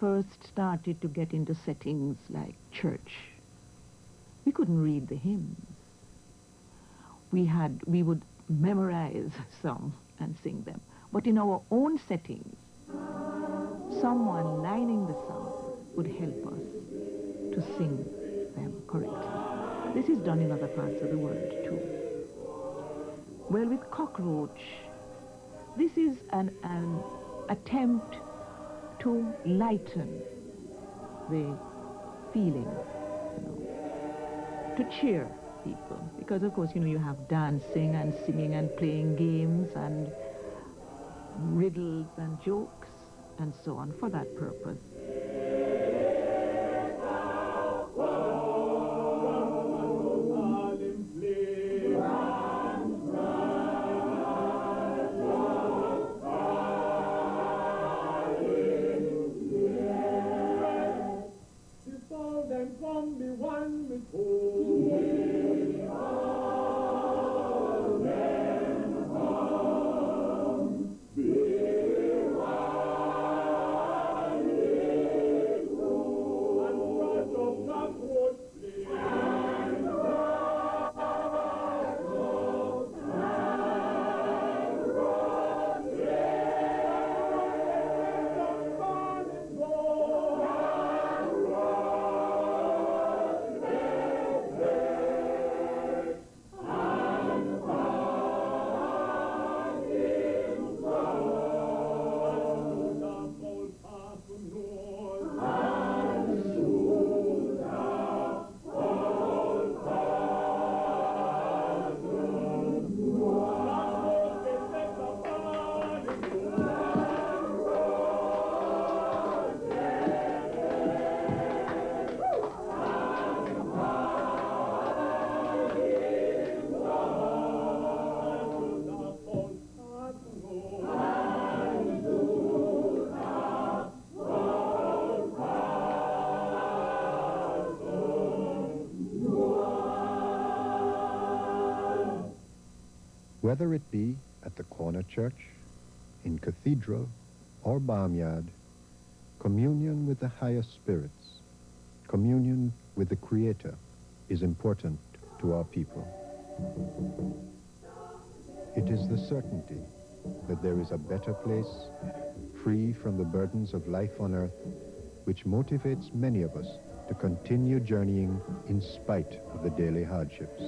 first started to get into settings like church, we couldn't read the hymns. We would memorize some and sing them. But in our own settings, someone lining the song would help us to sing them correctly. This is done in other parts of the world too. Well, with Cockroach, this is an attempt to lighten the feeling, to cheer people. Because, of course, you have dancing and singing and playing games and riddles and jokes and so on for that purpose. Whether it be at the corner church, in cathedral, or barnyard, communion with the higher spirits, communion with the Creator is important to our people. It is the certainty that there is a better place, free from the burdens of life on earth, which motivates many of us to continue journeying in spite of the daily hardships.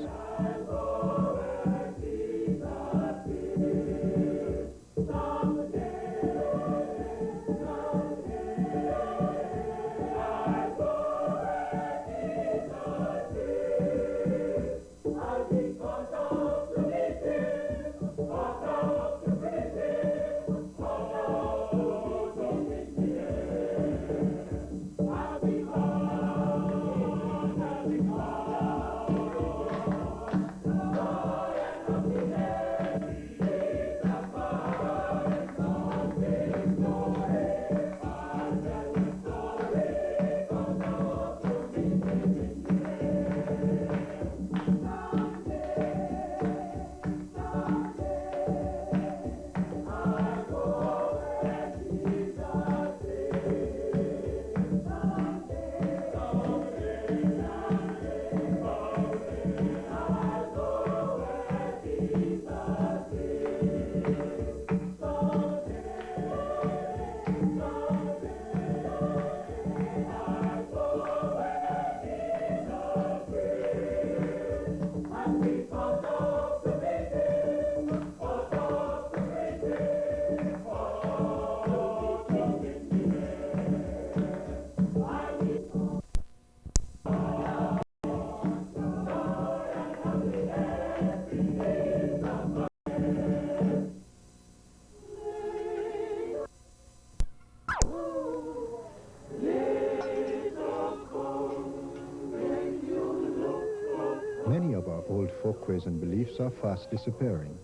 Many of our old folkways and beliefs are fast disappearing.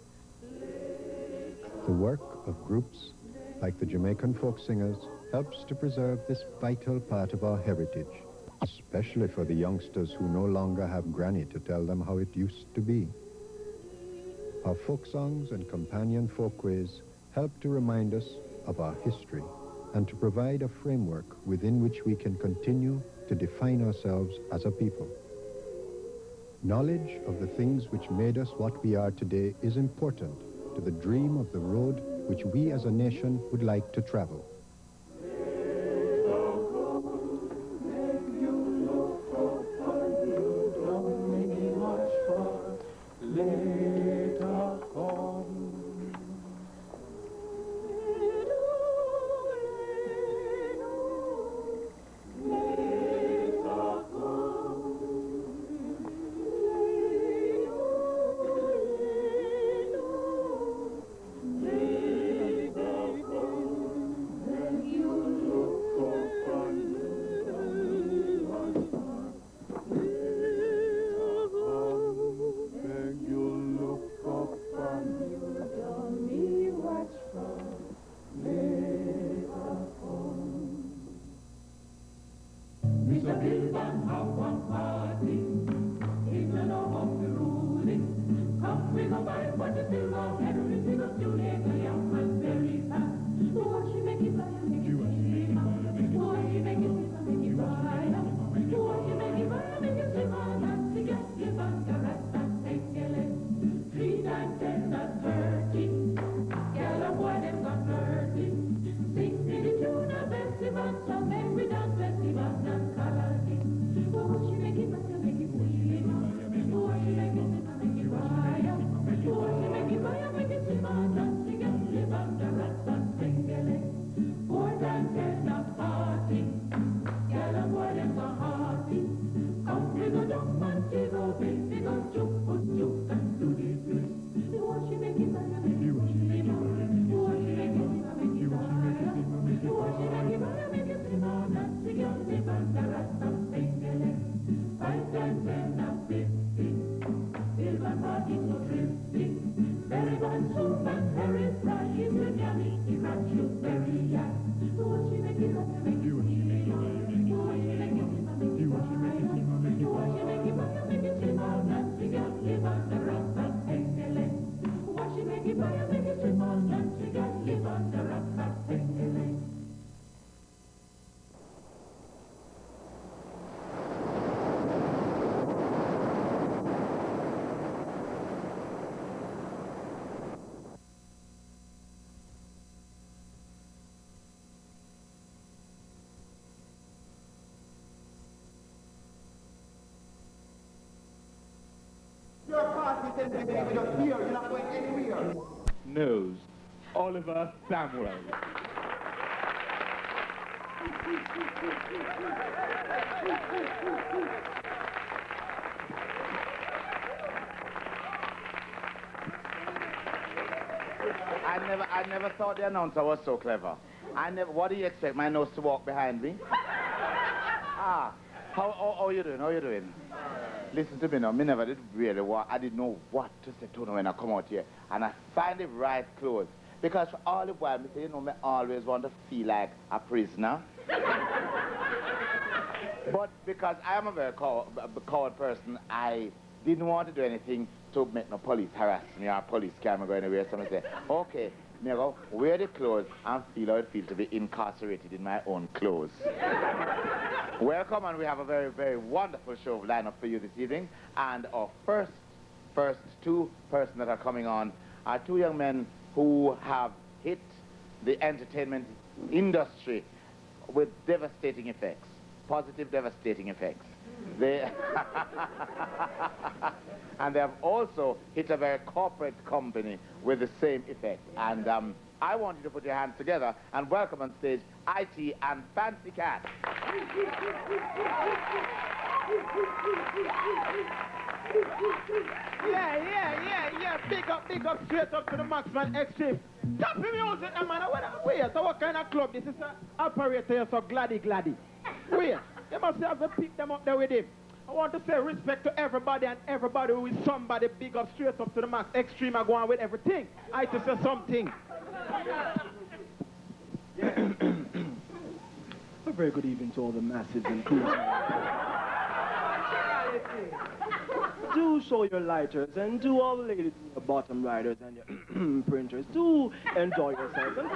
The work of groups like the Jamaican folk singers helps to preserve this vital part of our heritage, especially for the youngsters who no longer have Granny to tell them how it used to be. Our folk songs and companion folkways help to remind us of our history and to provide a framework within which we can continue to define ourselves as a people. Knowledge of the things which made us what we are today is important to the dream of the road which we as a nation would like to travel. Knows Oliver Samuel. I never thought the announcer was so clever. What do you expect, my nose to walk behind me? How are you doing? How are you doing? Listen to me now, me never did really I didn't know what to say to them when I come out here. And I find the right clothes. Because for all the while, me say, you know, me always want to feel like a prisoner. But because I am a very coward person, I didn't want to do anything to make no police harass me or police camera go anywhere. So I say, okay, me go wear the clothes and feel how it feels to be incarcerated in my own clothes. Welcome, and we have a very, very wonderful show lined up for you this evening. And our first two persons that are coming on are two young men who have hit the entertainment industry with devastating effects, positive devastating effects. And they have also hit a very corporate company with the same effect. And I want you to put your hands together and welcome on stage IT and Fancy Cat. Yeah. Big up, straight up to the Maxman Extreme. Stop the music, man. Wait, so what kind of club? This is an operator here, so gladdy. Wait, they must have to pick them up there with him. I want to say respect to everybody and everybody who is somebody. Big up, straight up to the Max Extreme. I go on with everything. I to say something. A very good evening to all the masses and crews. do show your lighters and do all the ladies, your bottom riders and your printers. Do enjoy yourselves. And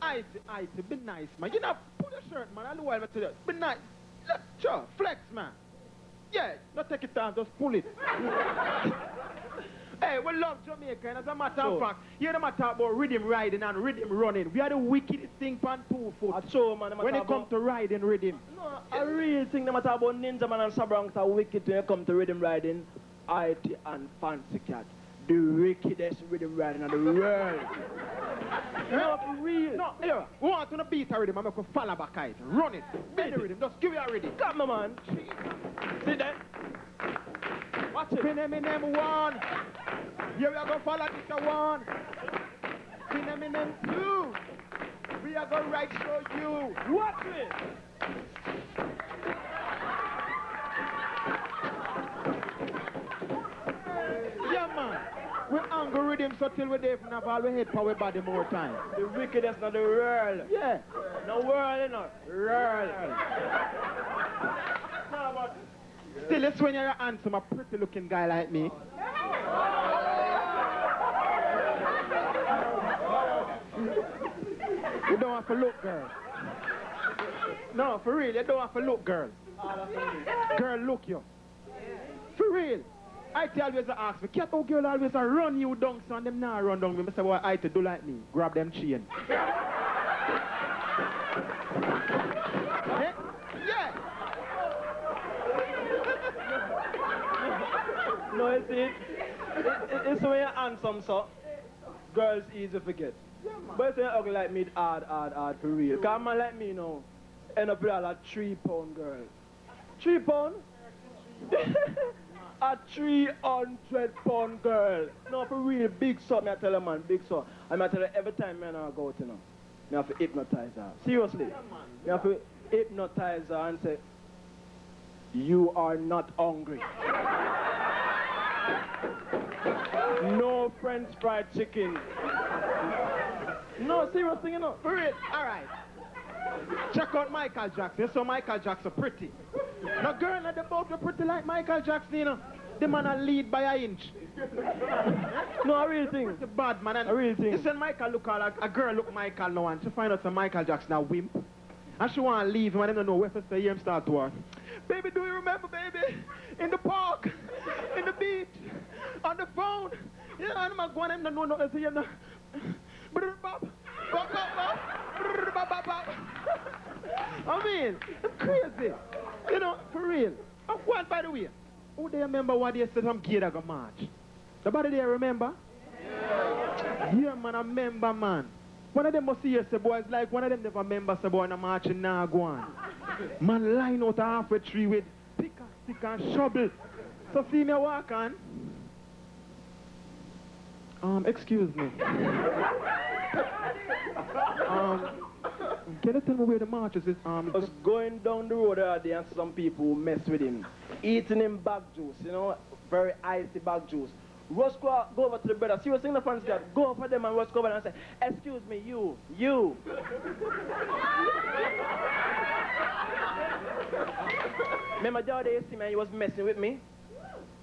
icy, be nice, man. You know, pull your shirt, man. I'll do whatever to you. Be nice. Look, sure, flex, man. Yeah, don't take it down, just pull it. Hey, we love Jamaica, and as a matter of fact, you know talk about rhythm riding and rhythm running. We are the wickedest thing on 2 foot. Man, when it comes to riding rhythm. No, I really think no matter about Ninja Man and Sabranks are wicked when it comes to rhythm riding. IT and Fancy Cat. The wickedest rhythm riding in the world. No, for real. No, here, we want to beat a rhythm and make a follow back it. Run it. Beat the rhythm. Just give it a rhythm. Come on, man. See that? Watch it. Pin one. Here we are going to follow this one. Pin 2. We are going to right show you. Watch it. Yeah, man. We're angry rhythm so till we're there from all we head power body more time. The wickedest of the world. Yeah. No world, you know. World. No, but still, it's when you're handsome, a pretty looking guy like me. You don't have to look, girl. No, for real, you don't have to look, girl. Girl, look you. For real. I always ask me, cat girl always run you down, so them now run down me. I say, well, I to do like me. Grab them chain. Yeah. No, you see, it's when you're handsome, so girls easy to forget. But if you're ugly like me, hard for real. Because a man like me, you know, end up with a 3-pound girl. 3 pound? A 300-pound girl. No, for real, big son, I tell a man, big son. And I tell her every time I go out, you know, I have to hypnotize her. Seriously. I have to hypnotize her and say, you are not hungry. No French fried chicken. No, serious thing, you know. For real. All right. Check out Michael Jackson. So Michael Jackson pretty. Now, girl, not about to pretty like Michael Jackson, you know. The man a lead by an inch. No, I really think. It's a bad man. I really think. Listen, Michael look like a girl look Michael now and she find out that Michael Jackson a wimp. And she want to leave him and they don't know where to stay. Him start to work. Baby, do you remember, baby? In the park, in the beach, on the phone. You know, I'm going to know nothing to see him. I mean, it's crazy. You know, for real. And what, by the way, who they remember what they said from Gator go march? Nobody there remember? Yeah, man, I remember, man. One of them must see say, boy, it's like one of them never remember, say, boy, in a march and now go on. Man line out halfway tree with pick and stick and shovel. So see me walk on. Excuse me. Can you tell me where the marches is? Just going down the road there and some people who mess with him. Eating him bag juice, you know, very icy bag juice. Rush go over to the brother. See what's in the front car. Go over them and rush go over and say, excuse me, you. Remember the other day you see man, he was messing with me?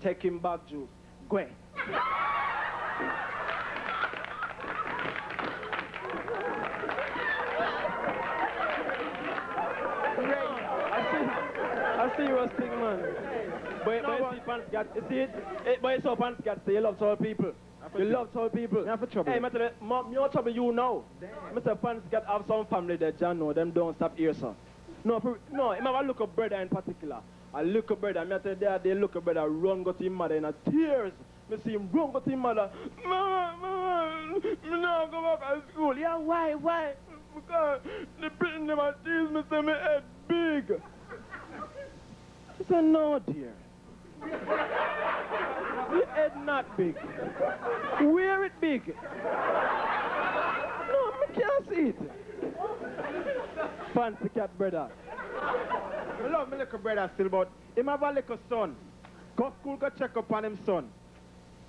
Take him bag juice. Go ahead. I see you was thing, man. But you see pants got, you see it? But you saw pants got, say you love tall people. You love tall people. You have a trouble. Hey, I tell you, no trouble you now. Mr. Pants got have some family that John know, them don't stop here, sir. No, I have a look brother in particular. A look brother, I tell you, they look brother run go to his mother in a tears. I see him run go to his mother. Mama, me now go back to school. Yeah, why? Because the people never tease me, say my head big. She said, no, dear. Your head not big. Where it big? No, I can't see it. Fancy cat brother. I love my little brother still, but him have a little son. Go school, go check up on him son.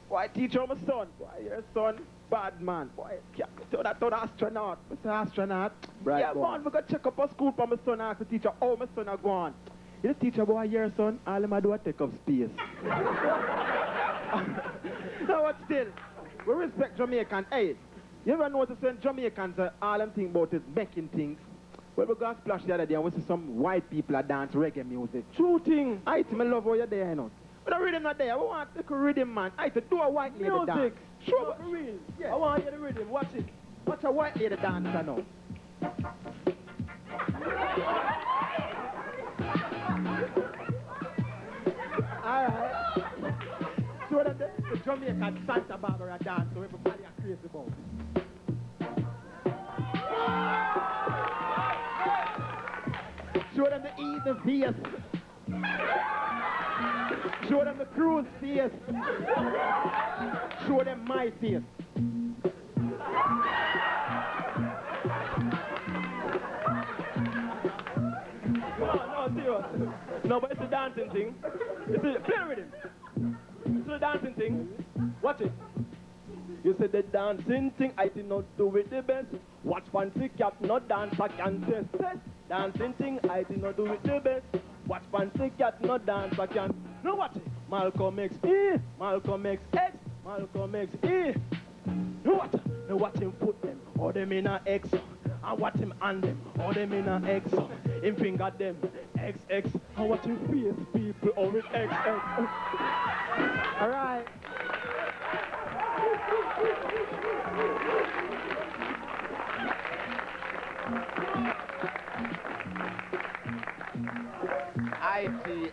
Boy, teach him my son. Boy, your son, bad man. Boy, to the astronaut. Mr. Astronaut. Right, yeah, man, we go check up on school for my son. I ask the teacher, how my son are going. You the teacher boy here, son, all him do is take up space. No, but still, we respect Jamaican. Hey, you ever notice when Jamaicans all them think about is making things? Well, we got splash the other day and we see some white people that dance reggae music. True thing. I love how you're there, you know. But the rhythm not there. We want the rhythm, man. I do a white lady dance. Music. Sure. For real. Yeah. I want to hear the rhythm. Watch it. Watch a white lady dance, I know. Alright. So that the Jamaican Santa Barbara dance, so everybody are crazy about it. Show them the Eden face. Show them the cruise face. Show them my face. No, serious. No, but it's a dancing thing. It's a, play with him. It's a dancing thing. Watch it. You said the dancing thing, I did not do it the best. Watch fancy cat, not dance, I can test. Dancing thing, I did not do it the best. Watch fancy cat, not dance, I can. No, watch it. Malcolm X, E. Malcolm X, X. Malcolm X, E. No, watch it. No, watch him put them, or them in a X. And watch him hand them, or them in a X. Him finger them, XX. And watch him face people, or with XX. All right.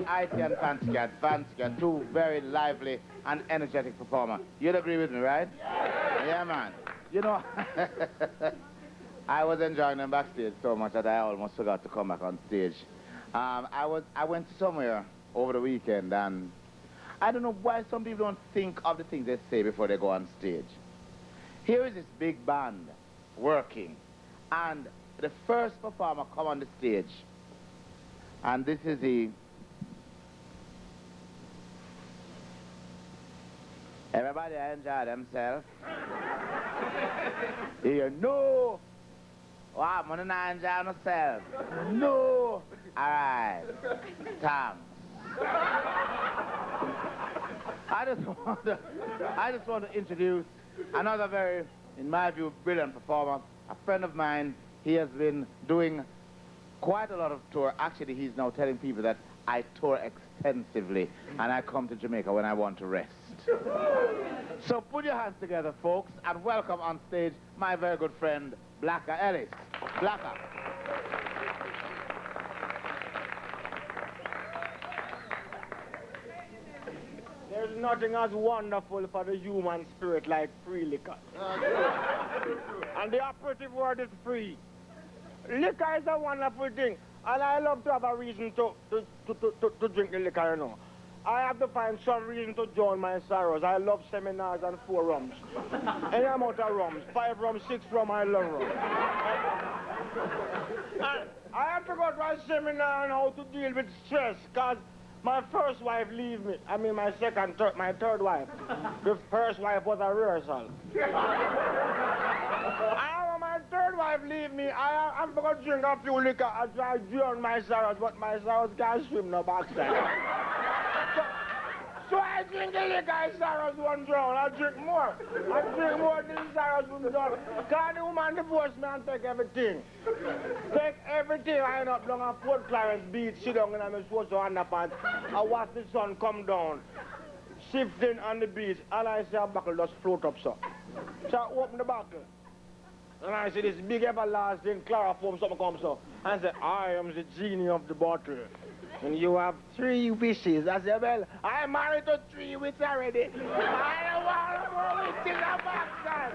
IT and Fancy Cat, two very lively and energetic performers. You'd agree with me, right? Yeah, man. You know, I was enjoying them backstage so much that I almost forgot to come back on stage. I went somewhere over the weekend, and I don't know why some people don't think of the things they say before they go on stage. Here is this big band working, and the first performer come on the stage, and this is the... Everybody enjoy themselves. You know. Wow, I'm gonna enjoy myself. No. All right. Thanks. I just want to introduce another very, in my view, brilliant performer. A friend of mine. He has been doing quite a lot of tour. Actually, he's now telling people that I tour extensively, and I come to Jamaica when I want to rest. So put your hands together, folks, and welcome on stage my very good friend, Blacker Ellis. Blacker. There's nothing as wonderful for the human spirit like free liquor. And the operative word is free. Liquor is a wonderful thing, and I love to have a reason to drink the liquor, you know. I have to find some reason to join my sorrows. I love seminars and 4 rums. Any amount of rums, 5 rums, 6 rums, I love rum. And I have to go to a seminar on how to deal with stress, because my first wife leave me. I mean, my third wife. The first wife was a rehearsal. And when my third wife leave me, I'm going to drink a few liquor and try to drown my sorrows, but my sorrows can't swim no backside. So I drink the liquor and sorrows won't drown. I drink more. I drink more than sorrows won't drown. Because the woman divorced me and take everything. Take everything. I end up down on Port Clarence Beach, sit down in my sports underpants. I watch the sun come down, shifting on the beach, and I see a buckle just float up, so. So I open the buckle. And I see this big everlasting chloroform something comes up. And I say, I am the genie of the bottle. And you have 3 wishes. I said, well, I'm married to 3 wishes already. I don't want more wishes on backside.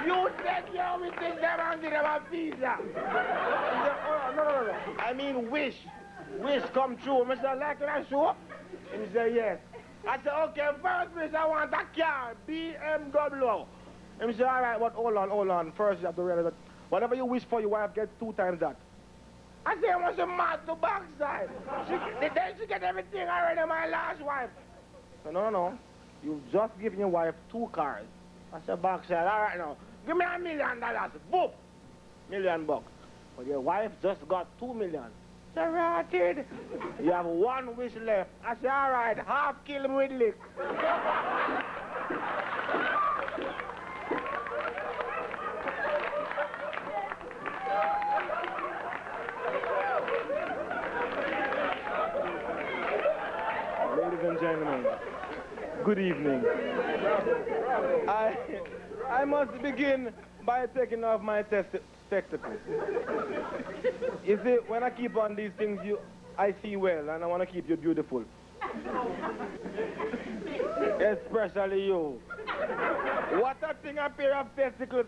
You take your wishes them and give them a visa. He said, oh, no. I mean wish. Wish come true. I said, like that show? And he said, yes. I said, okay, first wish I want a car, BMW. And he said, all right, but hold on. First you have to realize that whatever you wish for, your wife gets 2 times that. I said, I want some mad to backside. Then she get everything already, my last wife. So, no. You just given your wife 2 cars. I said, backside, all right now. Give me $1 million. Boop. $1 million. But your wife just got $2 million. Rotted. You have one wish left. I said, all right, half kill him with lick. Ladies and gentlemen, good evening. I must begin by taking off my spectacles. You see, when I keep on these things, I see well, and I want to keep you beautiful. Especially you. What a thing a pair of spectacles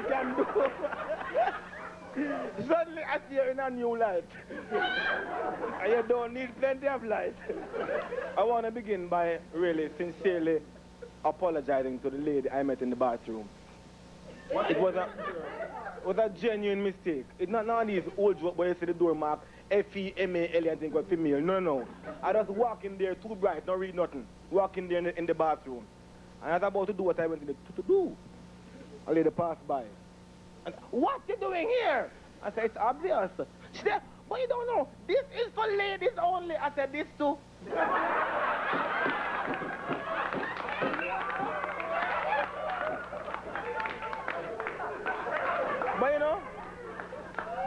can do. Suddenly I see you in a new light. And you don't need plenty of light. I want to begin by really sincerely apologizing to the lady I met in the bathroom. It was a genuine mistake. It's not none of these old jokes where you see the door mark F-E-M-A-L and think was female. No. I just walk in there too bright, not read nothing. Walk in there in the bathroom. And I was about to do what I went in to do. A lady passed by. And, what you doing here? I said, it's obvious. She said, but you don't know, this is for ladies only. I said, this too.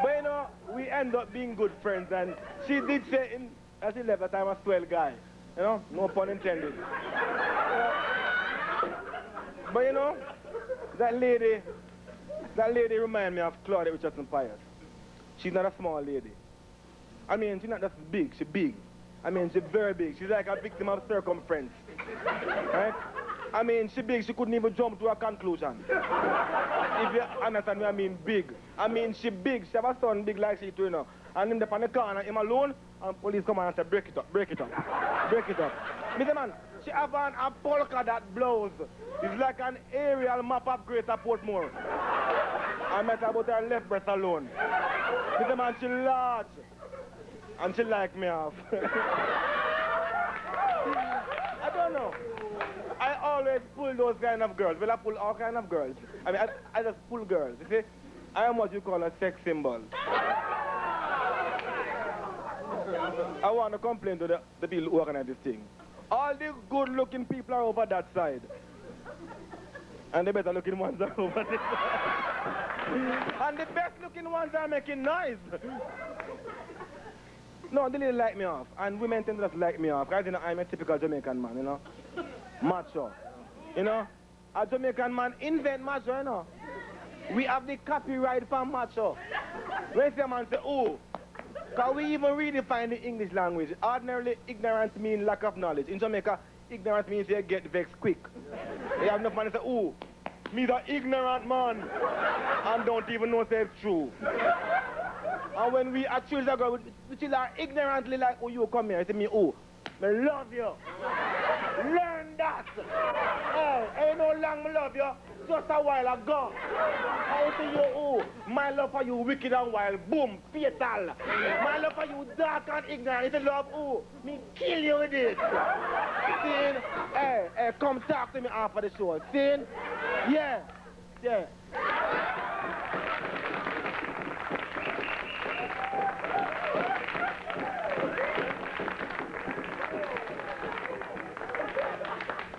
But you know, we end up being good friends, and she did say as she left that I'm a swell guy. You know, no pun intended. But you know, that lady reminds me of Claudia Richardson Pius. She's not a small lady. I mean, she's not just big, she's big. I mean, she's very big. She's like a victim of circumference. Right? I mean, she's big, she couldn't even jump to a conclusion. If you understand what I mean, big. I mean, she's big. She have a son big like she too, you know. And him up on the corner, him alone, and police come and say, break it up, break it up, break it up. Mr. Man, she have on a polka dot blouse. It's like an aerial map of Greater Portmore. I met her about her left breast alone. Mr. Man, she large. And she like me off. I don't know. I always pull those kind of girls. Well, I pull all kind of girls. I mean, I just pull girls. You see, I am what you call a sex symbol. I want to complain to the people who organize this thing. All the good-looking people are over that side. And the better-looking ones are over this side. And the best-looking ones are making noise. No, they really like me off. And women tend to just like me off. Because, you know, I'm a typical Jamaican man, you know. Macho. You know, a Jamaican man invent macho, you know. We have the copyright for macho. When a man say, oh, can we even redefine the English language? Ordinarily, ignorance means lack of knowledge. In Jamaica, ignorance means you get vexed quick. You have enough man to say, oh, me's an ignorant man. And don't even know if it's true. And when we are children, we children are ignorantly like, oh, you come here. I say, me, oh, I love you. Learn that. Hey, ain't no long I love you. Just a while ago. I say you, oh, my love for you wicked and wild. Boom, fatal. My love for you dark and ignorant. It's a love, oh, me kill you with it. See? Hey, come talk to me after the show. See? Yeah.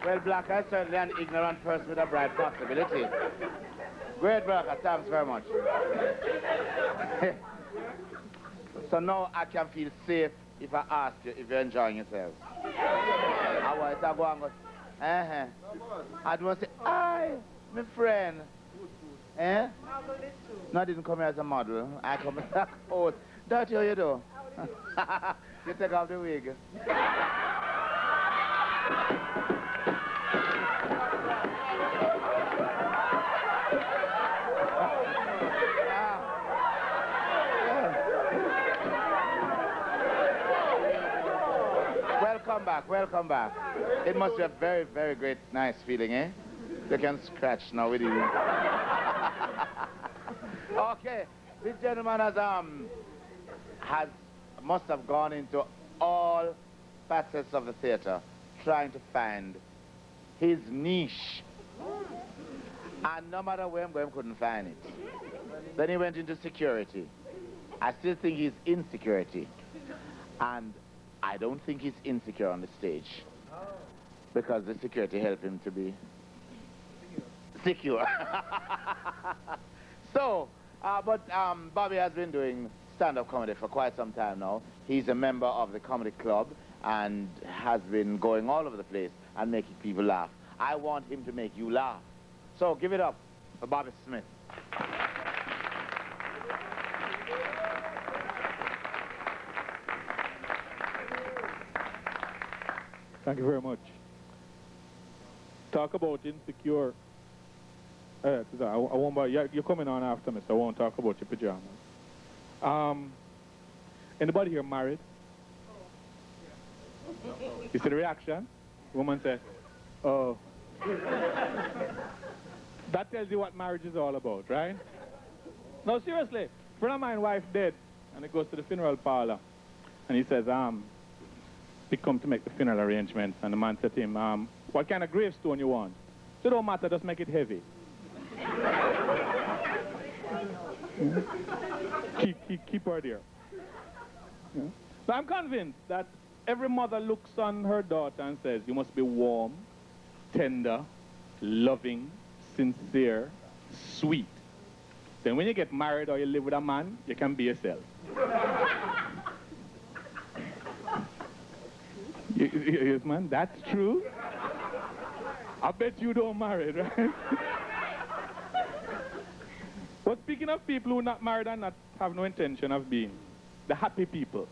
Well, Black, I'm certainly an ignorant person with a bright possibility. Great, Black, thanks very much. So now I can feel safe if I ask you if you're enjoying yourself. How is that going? I don't want to say, hi, my friend. Eh? No, I didn't come here as a model. I come as a host. That's how you do. You take off the wig. Welcome back. It must be a very, very great, nice feeling, eh? You can scratch now with you. Okay, this gentleman must have gone into all facets of the theater trying to find his niche. And no matter where I'm going, couldn't find it. Then he went into security. I still think he's insecurity. And I don't think he's insecure on the stage. Because the security helped him to be secure. So, but Bobby has been doing stand-up comedy for quite some time now. He's a member of the comedy club and has been going all over the place and making people laugh. I want him to make you laugh. So give it up for Bobby Smith. Thank you very much. Talk about insecure. I won't, you're coming on after me, so I won't talk about your pajamas. Anybody here married? You see the reaction? Woman said, oh. That tells you what marriage is all about, right? No, seriously. A friend of mine, wife dead, and he goes to the funeral parlor, and he says, he come to make the funeral arrangements, and the man said to him, what kind of gravestone you want? So it don't matter, just make it heavy. keep her there. Yeah. So I'm convinced that every mother looks on her daughter and says, you must be warm, tender, loving, sincere, sweet. Then when you get married or you live with a man, you can be yourself. Yes, man, that's true. I bet you don't marry, right? But speaking of people who are not married and not have no intention of being, the happy people,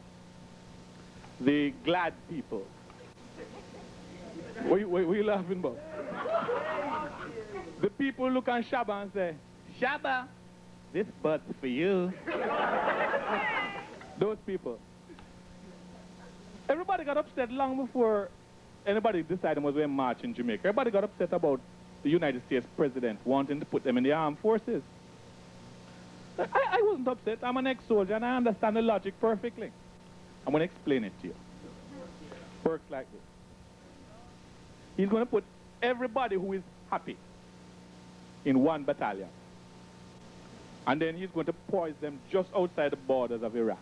the glad people. What are you laughing about? The people look on Shabba and say, Shabba, this butt's for you. Those people. Everybody got upset long before anybody decided was going to march in Jamaica. Everybody got upset about the United States president wanting to put them in the armed forces. I wasn't upset. I'm an ex-soldier and I understand the logic perfectly. I'm going to explain it to you. Works like this. He's going to put everybody who is happy in one battalion. And then he's going to poise them just outside the borders of Iraq.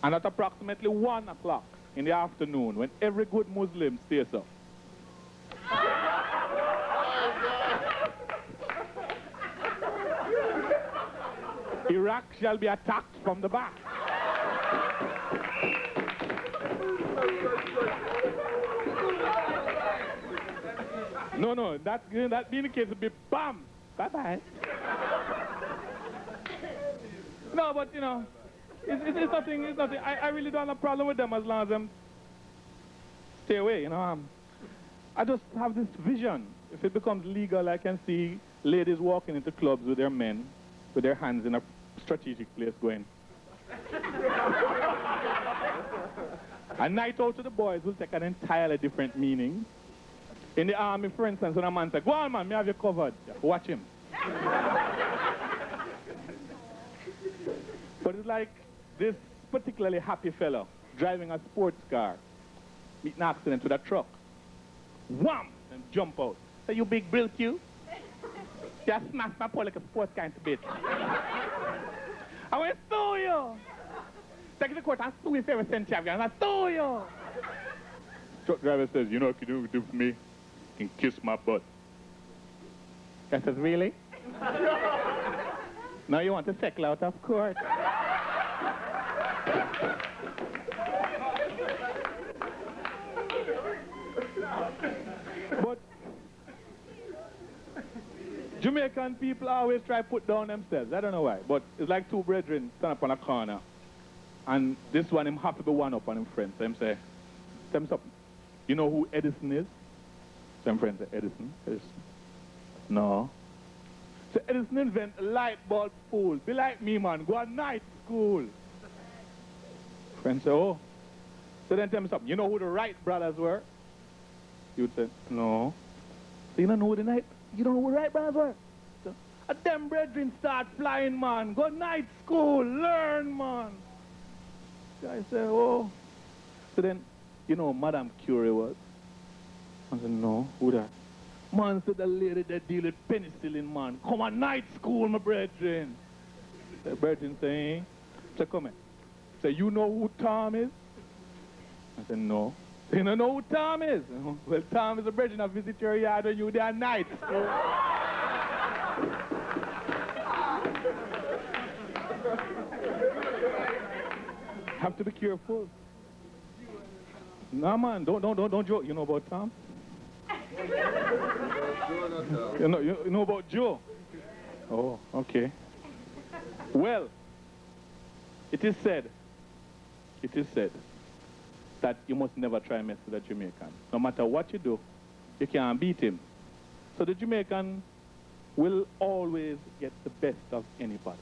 And at approximately 1 o'clock in the afternoon, when every good Muslim stays up, Iraq shall be attacked from the back. No, that being the case, it'd be bam, bye-bye. No, but you know, it's nothing. I really don't have a problem with them as long as them stay away, you know. I just have this vision. If it becomes legal, I can see ladies walking into clubs with their men, with their hands in a strategic place going. A night out to the boys will take an entirely different meaning. In the army, for instance, when a man says, go on, man, me have you covered. Watch him. But it's like this particularly happy fellow driving a sports car, meet an accident with a truck. Wham! And jump out. Say, you big brill you? Just smash my pole like a sports car into bits. I want to sue you. Take the court and sue you if you ever send champion. I sue you. Truck driver says, you know what you do for me? You can kiss my butt. I says, really? Now you want to settle out of court. But Jamaican people always try to put down themselves. I don't know why, but it's like two brethren stand up on a corner. And this one, him have to be one up on him friend. So him say, tell me something. You know who Edison is? So him friend say, Edison? No. So Edison invent a light bulb fool. Be like me, man. Go to night school. Friend say, oh. So then tell me something. You know who the Wright brothers were? You would say, no. So you don't know who you don't know who the Wright brothers were? So, a them brethren start flying, man. Go night school. Learn, man. So I say, oh. So then, you know who Madame Curie was? I said, no. Who that? Man said the lady that deal with penicillin, man. Come on night school, my brethren. The virgin saying, so come here. Say, you know who Tom is? I said, no. Say, you don't know who Tom is? Well, Tom is a virgin that visit your yard when you there at night. Have to be careful. No, man, don't joke. You know about Tom? you know about Joe? Oh, okay. Well, it is said that you must never try and mess with a Jamaican. No matter what you do, you can't beat him. So the Jamaican will always get the best of anybody.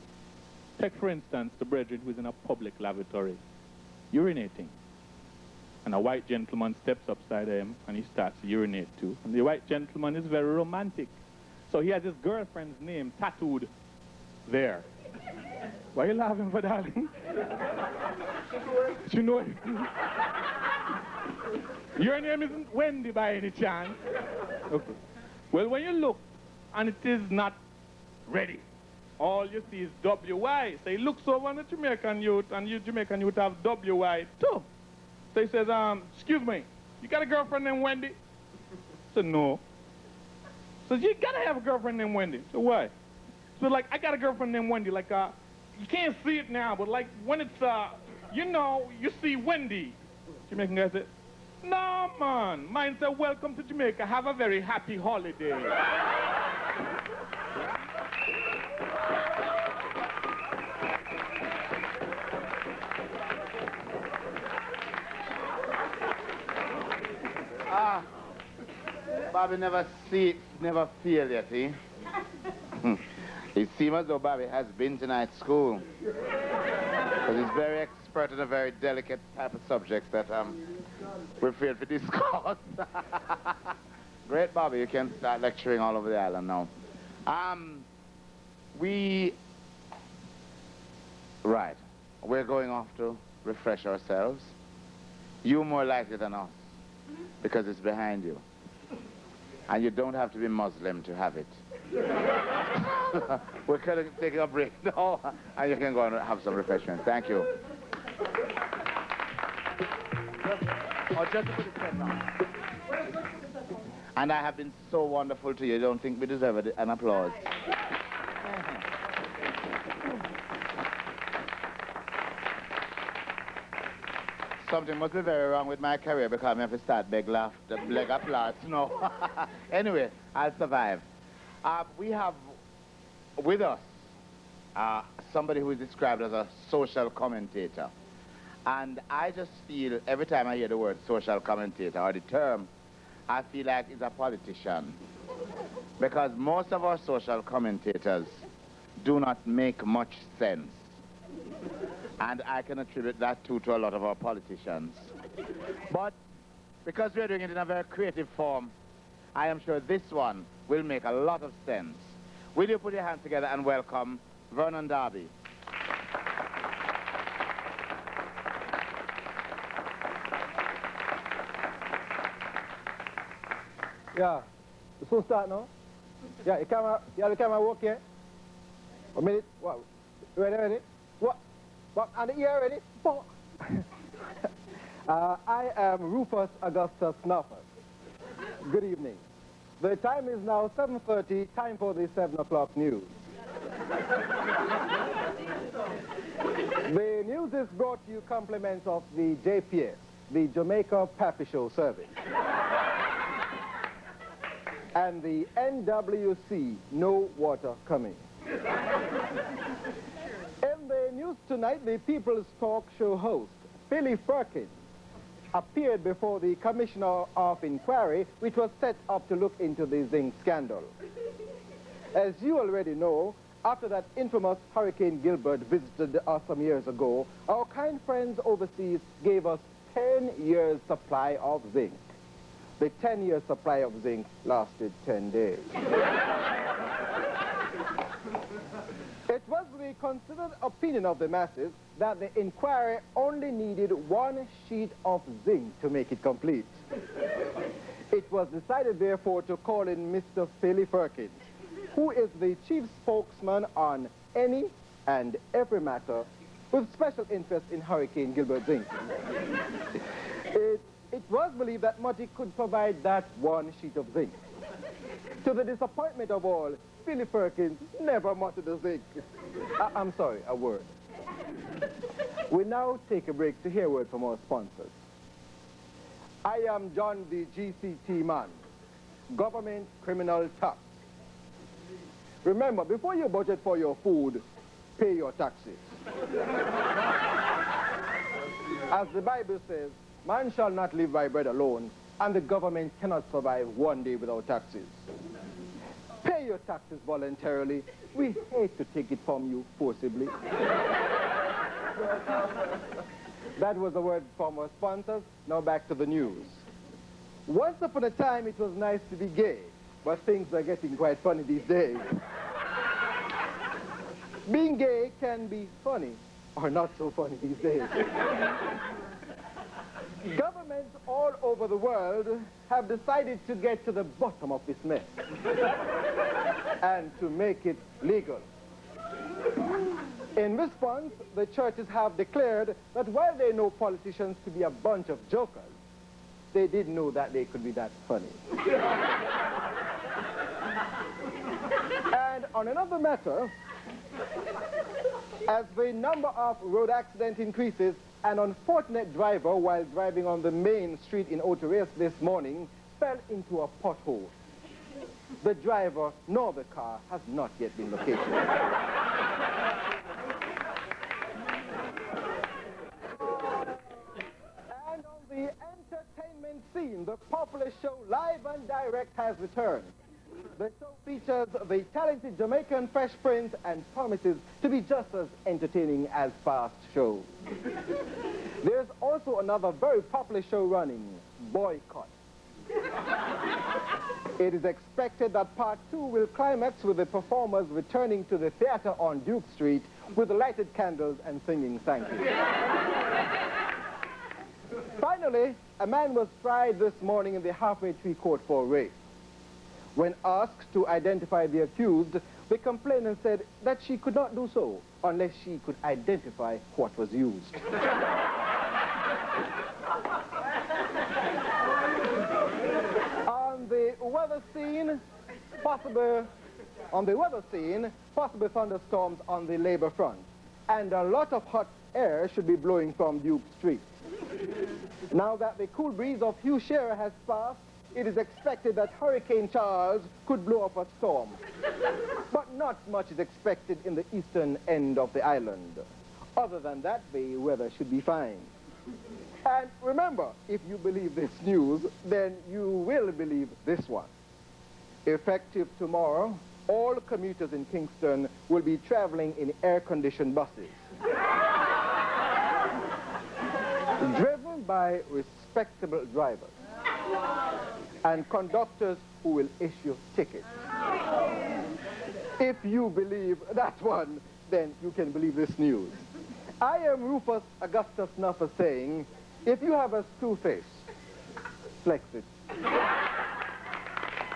Take, for instance, the brethren who is in a public lavatory, urinating. And a white gentleman steps upside him and he starts to urinate too. And the white gentleman is very romantic. So he has his girlfriend's name tattooed there. Why are you laughing for, darling? You know it. Your name isn't Wendy by any chance. Okay. Well, when you look and it is not ready, all you see is WY. So he looks over on the Jamaican youth, and you Jamaican youth have WY too. So he says, excuse me, you got a girlfriend named Wendy? I said, no. So you gotta have a girlfriend named Wendy. So why? So like, I got a girlfriend named Wendy, like, you can't see it now, but like when it's, you know, you see Wendy. Jamaican guy said, no, man. Mine said, welcome to Jamaica. Have a very happy holiday. Bobby never see it, never feel it, see? It seems as though Bobby has been to night school. Because he's very expert in a very delicate type of subject that we're afraid to discuss. Great, Bobby. You can start lecturing all over the island now. Right. We're going off to refresh ourselves. You more likely than us, because it's behind you. And you don't have to be Muslim to have it. We're kind of taking a break now, and you can go and have some refreshment. Thank you. Just to put it down. And I have been so wonderful to you. Don't think we deserve an applause. Something must be very wrong with my career because I have to start beg applause. No. Anyway, I'll survive. We have with us somebody who is described as a social commentator. And I just feel, every time I hear the word social commentator or the term, I feel like it's a politician. Because most of our social commentators do not make much sense. And I can attribute that to a lot of our politicians. But because we're doing it in a very creative form, I am sure this one will make a lot of sense. Will you put your hands together and welcome Vernon Darby? Yeah, the show start now. Yeah, the camera work here. A minute. What? Ready? What? And the ear ready? I am Rufus Augustus Snuffers. Good evening. The time is now 7:30, time for the 7 o'clock news. The news is brought to you compliments of the JPS, the Jamaica Pappy Show Service. And the NWC, No Water Coming. In the news tonight, the People's Talk Show host, Philly Perkins, appeared before the Commissioner of Inquiry, which was set up to look into the zinc scandal. As you already know, after that infamous Hurricane Gilbert visited us some years ago, our kind friends overseas gave us 10 years' supply of zinc. The 10-year supply of zinc lasted 10 days. It was the considered opinion of the masses that the inquiry only needed 1 sheet of zinc to make it complete. It was decided, therefore, to call in Mr. Philly Perkins, who is the chief spokesman on any and every matter with special interest in Hurricane Gilbert Zinc. It was believed that Muddy could provide that one sheet of zinc. To the disappointment of all, Philly Perkins never muttered a zinc. I'm sorry, a word. We now take a break to hear a word from our sponsors. I am John the GCT man, Government Criminal Tax. Remember, before you budget for your food, pay your taxes. As the Bible says, man shall not live by bread alone, and the government cannot survive one day without taxes. Pay your taxes voluntarily. We hate to take it from you forcibly. That was a word from our sponsors. Now back to the news. Once upon a time, it was nice to be gay, but things are getting quite funny these days. Being gay can be funny, or not so funny these days. Governments all over the world have decided to get to the bottom of this mess and to make it legal. In response, the churches have declared that while they know politicians to be a bunch of jokers, they didn't know that they could be that funny. And on another matter, as the number of road accidents increases, an unfortunate driver, while driving on the main street in Outares this morning, fell into a pothole. The driver nor the car has not yet been located. And on the entertainment scene, the popular show Live and Direct has returned. The show features the talented Jamaican Fresh Prince and promises to be just as entertaining as past shows. There's also another very popular show running, Boycott. It is expected that part 2 will climax with the performers returning to the theater on Duke Street with lighted candles and singing thank you. Finally, a man was tried this morning in the Halfway Tree Court for rape. When asked to identify the accused, the complainant said that she could not do so unless she could identify what was used. On the weather scene, possible thunderstorms on the Labour front, and a lot of hot air should be blowing from Duke Street. Now that the cool breeze of Hugh Shearer has passed, it is expected that Hurricane Charles could blow up a storm. But not much is expected in the eastern end of the island. Other than that, the weather should be fine. And remember, if you believe this news, then you will believe this one. Effective tomorrow, all commuters in Kingston will be traveling in air-conditioned buses. Driven by respectable drivers and conductors who will issue tickets. If you believe that one, then you can believe this news. I am Rufus Augustus Nuffer saying, if you have a screw face, flex it.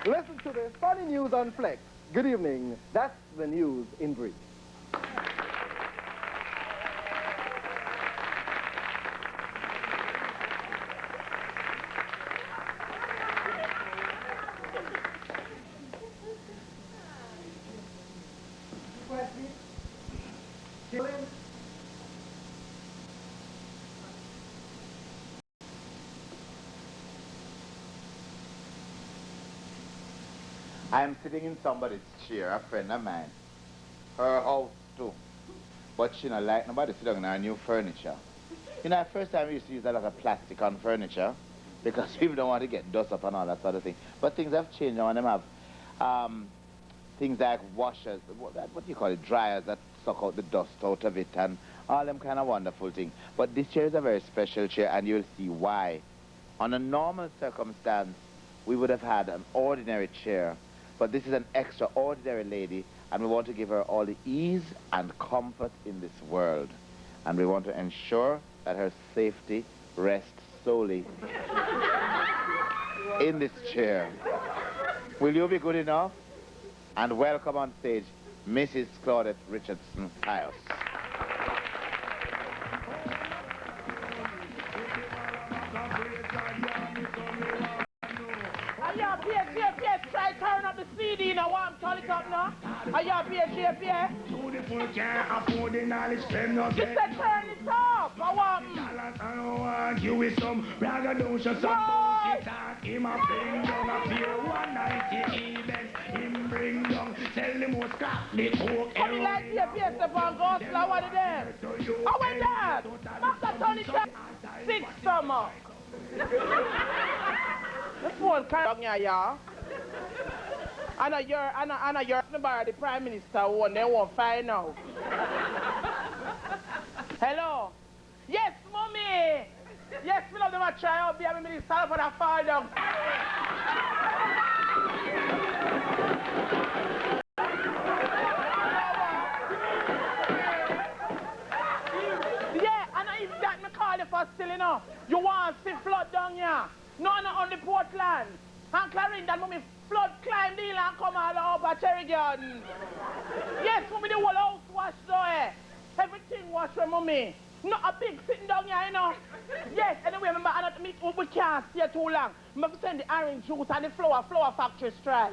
Listen to the funny news on Flex. Good evening. That's the news in brief. I'm sitting in somebody's chair, a friend of mine. Her house too. But she don't like nobody sit down in her new furniture. You know, at first time we used to use a lot of plastic on furniture because people don't want to get dust up and all that sort of thing. But things have changed now, and them have things like washers, what do you call it, dryers that suck out the dust out of it and all them kind of wonderful things. But this chair is a very special chair, and you'll see why. On a normal circumstance, we would have had an ordinary chair, but this is an extraordinary lady, and we want to give her all the ease and comfort in this world. And we want to ensure that her safety rests solely in this chair. Will you be good enough? And welcome on stage, Mrs. Claudette Richardson Pius. Yes, try turn up the CD now. Want turn it up now? Are you here? Beautiful can't afford the knowledge, spend no You said turn it up. I want. I don't want you with some braggadocio, some bullshit talk. Him a bring down a fear 190 events. Him bring down, tell the most crap, the coke, come in like here, step on Gosla, I want it there. I went that. Master turn it up. 6 summer. The phone kind of y'all. I know you're the Prime Minister one, they won't find out. Hello? Yes, mommy! Yes, we love them to try out, be a minister for that fall down. Yeah, and if that me call you for still, you know, you want to see flood down here. No, on the Portland. And Clarine, that mommy flood climb the hill and come all over Cherry Garden. Yes, mommy, the whole house wash though. Everything wash for mommy. Not a big sitting down here, you know. Yes, anyway, remember, we can't stay too long. I'm going to send the orange juice and the flour factory strike.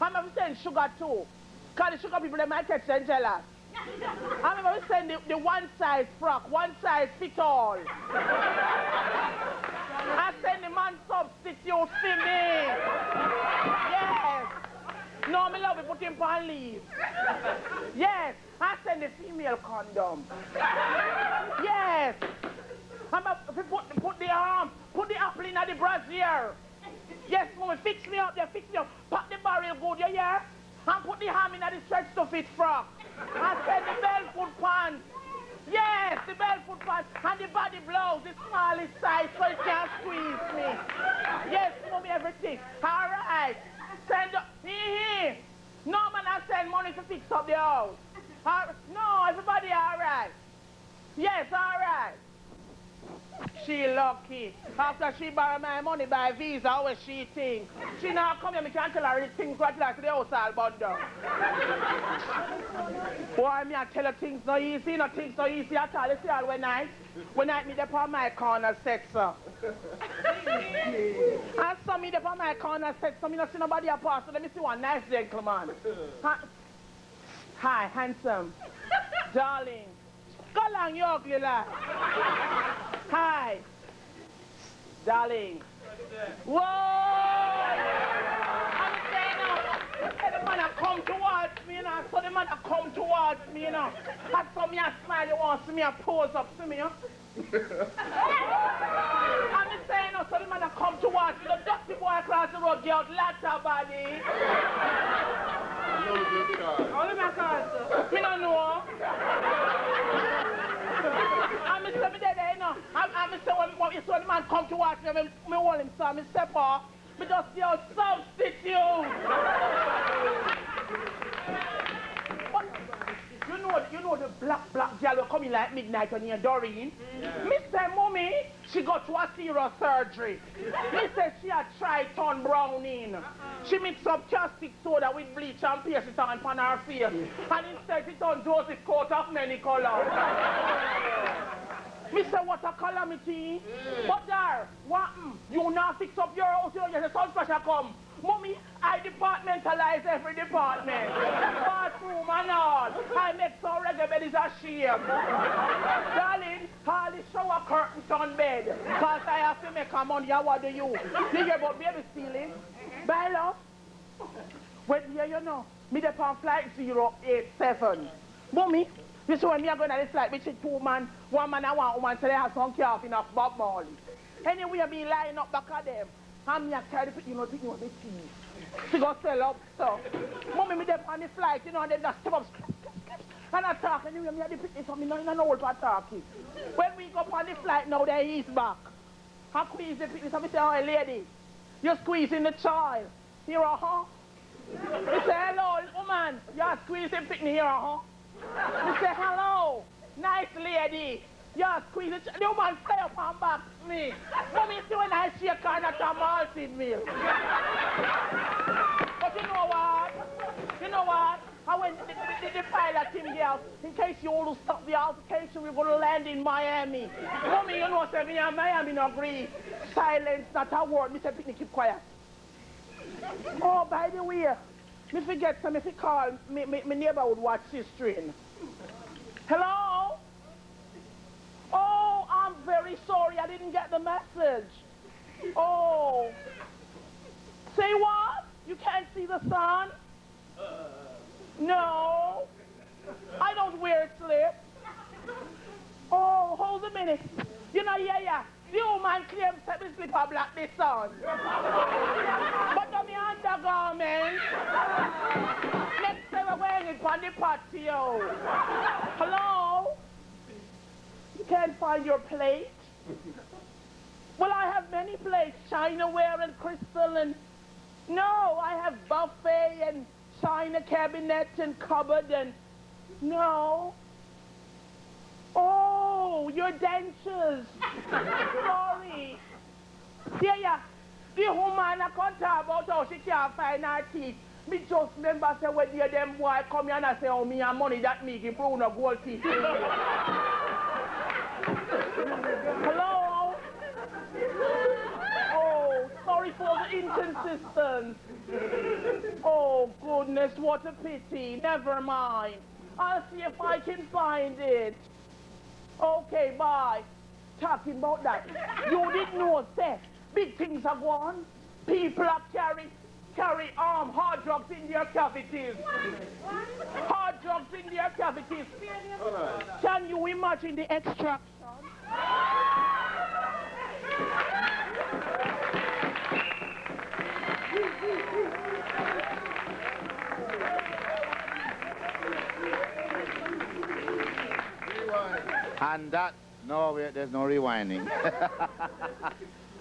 I'm going to send sugar too. Because the sugar people, they might catch them jealous. I'm going to send the one size frock, one size fit all. I send the man substitute for me. Yes. No, me love it, put him on leave. Yes. I send the female condom. Yes. I'm put the apple in the brassiere. Yes, mommy, fix me up there, fix me up. Pack the barrel good, you hear? And put the ham in the stretch to fit frock. I send the bell-foot pants. Yes, the bell-foot pants and the body blouse, the smallest size so it can't squeeze me. Yes, mommy, everything. All right. Send up. No, man, I send money to fix up the house. No, everybody all right. Yes, all right. She lucky. After she borrow my money by Visa, how is she think? She now come here, me can't tell her anything, so I tell her to the house all bundle. Boy, me I tell her things no easy at all. You see all when night me there on my corner sex up. And some me there on my corner sex, so me not see nobody apart, so let me see one nice gentleman. Hi, handsome. Darling. Go along, you ugly lad. Hi. Darling. Whoa! I'm saying now, the man come towards me, you know. So the man come towards me, you know. And so me a smile, you want to see me a pose up to me, you know. I'm saying now, so the man come towards me, the dusty boy across the road, get out, latter body. Only my car, sir. Me don't know. I'm say me there, you know. I'm say when the man come to watch me, me hold him, so me step off. Me just see a substitute. But you know the black girl will come in like midnight on your Doreen. Me say, mommy, she got to a serious surgery. Me say she had Triton browning. She mix up caustic soda with bleach and paste it on her face. And instead she done Joseph coat of many colors. Me say, what a calamity. But there, what? You now fix up your house, you know, your sun pressure come. Mommy, I departmentalize every department. Bathroom and all. I make some reggae bed is a shame. Darling, all the shower curtains on bed. Because I have to make a money, what do you? You hear about baby stealing? By love? Well, here you know. Me dey on flight 087. Mommy, you see when me are going on this flight, between 2 men, 1 man and 1 woman, so they have some calf in a Bob Marley. Anyway, I be lying up back of them. And me a carry the you know, the cheese. She go sell up stuff. Mommy, me dey on the flight, you know, and they just step up. And I talk, and anyway, me a the picnic, so me no hold for talking. When we go on the flight now, they ease back. I squeeze the picnic, so me say, oh, lady, you're squeezing the child. Here, huh? Me say, hello, woman, you're squeezing picnic here, huh? Me say, hello, nice lady. Yeah, squeeze it. The woman play up and back to me. Mommy, see when I shake her, not a malted meal. But you know what? I went the pilot him there, in case you all stop the altercation, we're going to land in Miami. Mommy, you know, say me and Miami no agree. Silence, not a word. Me say, picnic, keep quiet. Oh, by the way, me forget some, if you call, me neighbor would watch history. Hello? Oh, I'm very sorry, I didn't get the message. Oh. Say what? You can't see the sun? No. I don't wear slip. Oh, hold a minute. You know, yeah. The old man claims that me slipper black the sun. But on the undergarment, next time we're wearing it on the patio. Hello? You can't find your plate? Well, I have many plates, chinaware and crystal and... No, I have buffet and china cabinet and cupboard and... No. Oh, your dentures. Sorry. Yeah. The woman I can't talk about how she can't find her teeth. Me just remember say when you them boy come here and I say, oh, me and money that me give Bruno gold teeth. Hello? Oh, sorry for the inconsistence. Oh, goodness, what a pity. Never mind. I'll see if I can find it. Okay, bye. Talking about that, you didn't know, Seth. Big things are going. People are carry hard drugs in their cavities. Hard drugs in their cavities. Can you imagine the extraction? And that, no, there's no rewinding.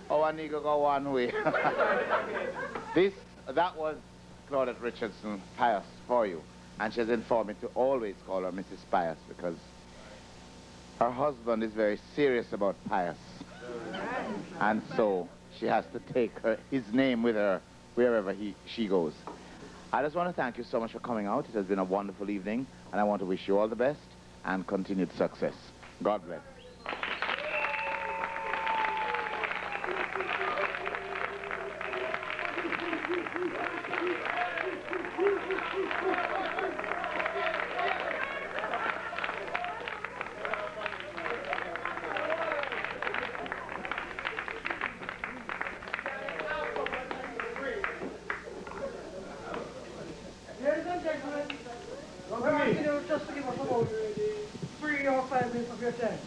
Our nigga go one way. That was Claudette Richardson, Pius, for you. And she's informed me to always call her Mrs. Pius because her husband is very serious about Pius. And so she has to take his name with her wherever she goes. I just want to thank you so much for coming out. It has been a wonderful evening, and I want to wish you all the best and continued success. God bless. Ladies and gentlemen, we're asking you just to give us about 3 or 5 minutes of your time.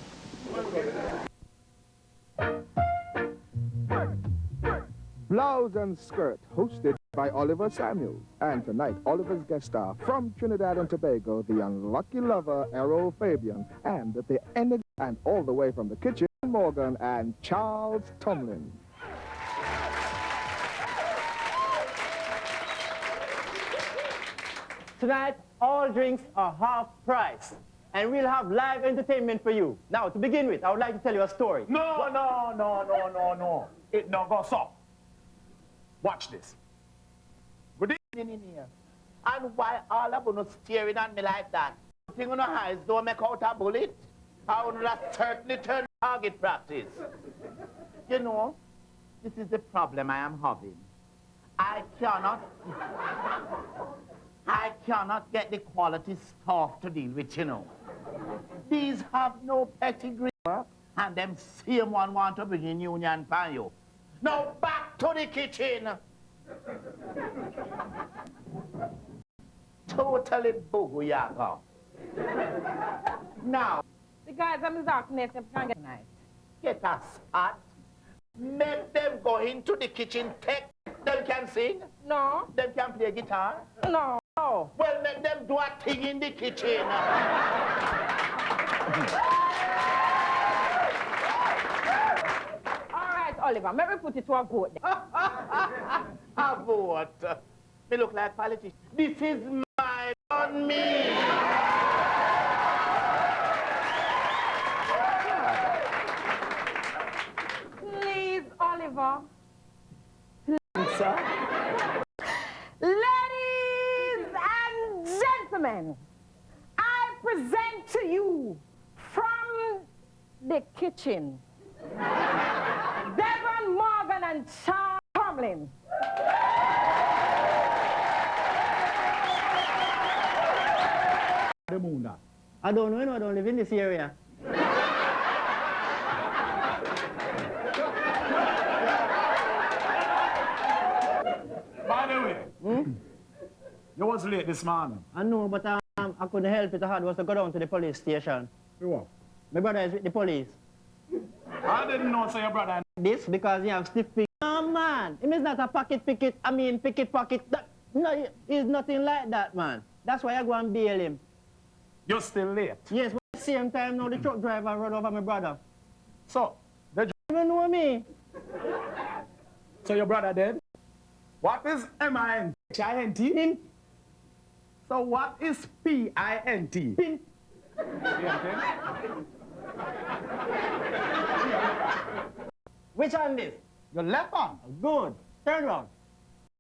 Blouse and Skirt, hosted by Oliver Samuel. And tonight, Oliver's guest star from Trinidad and Tobago, the unlucky lover, Errol Fabian, and the energy, and all the way from the kitchen, Morgan and Charles Tomlin. Tonight, all drinks are half price, and we'll have live entertainment for you. Now, to begin with, I would like to tell you a story. No. It no go so. Watch this. Good evening in here. And why all of you staring at me like that? Thing on your eyes don't make out a bullet? I would have certainly turn target practice. You know, this is the problem I am having. I cannot get the quality staff to deal with, you know. These have no pedigree, and them same one want to bring in union for you. Now back to the kitchen. Totally booyaka. Now, the guys I'm darkness and can't get nice. Get a spot. Make them go into the kitchen. Take them can sing. No. Them can play guitar. No. Well, make them do a thing in the kitchen. All right, Oliver, let me put it to a vote. A vote? Me look like politician. This is my on me. Please, Oliver. Sir? Ladies and gentlemen. gentlemen, I present to you from the kitchen, Devon Morgan and Charles Tomlin. I don't know, I don't live in this area. By the way, you was late this morning. I know, but I couldn't help it. I had was to go down to the police station. You what? My brother is with the police. I didn't know, so your brother. This because you have stiff pick. Oh man, it is not a pocket picket. I mean picket pocket. No, it's nothing like that, man. That's why I go and bail him. You're still late. Yes, but at the same time now the truck driver run over my brother. So, you don't know me. So your brother dead? What is M-I-N-T? Him. So what is P-I-N-T? Pin. Which hand is? Your left arm. Good. Turn around.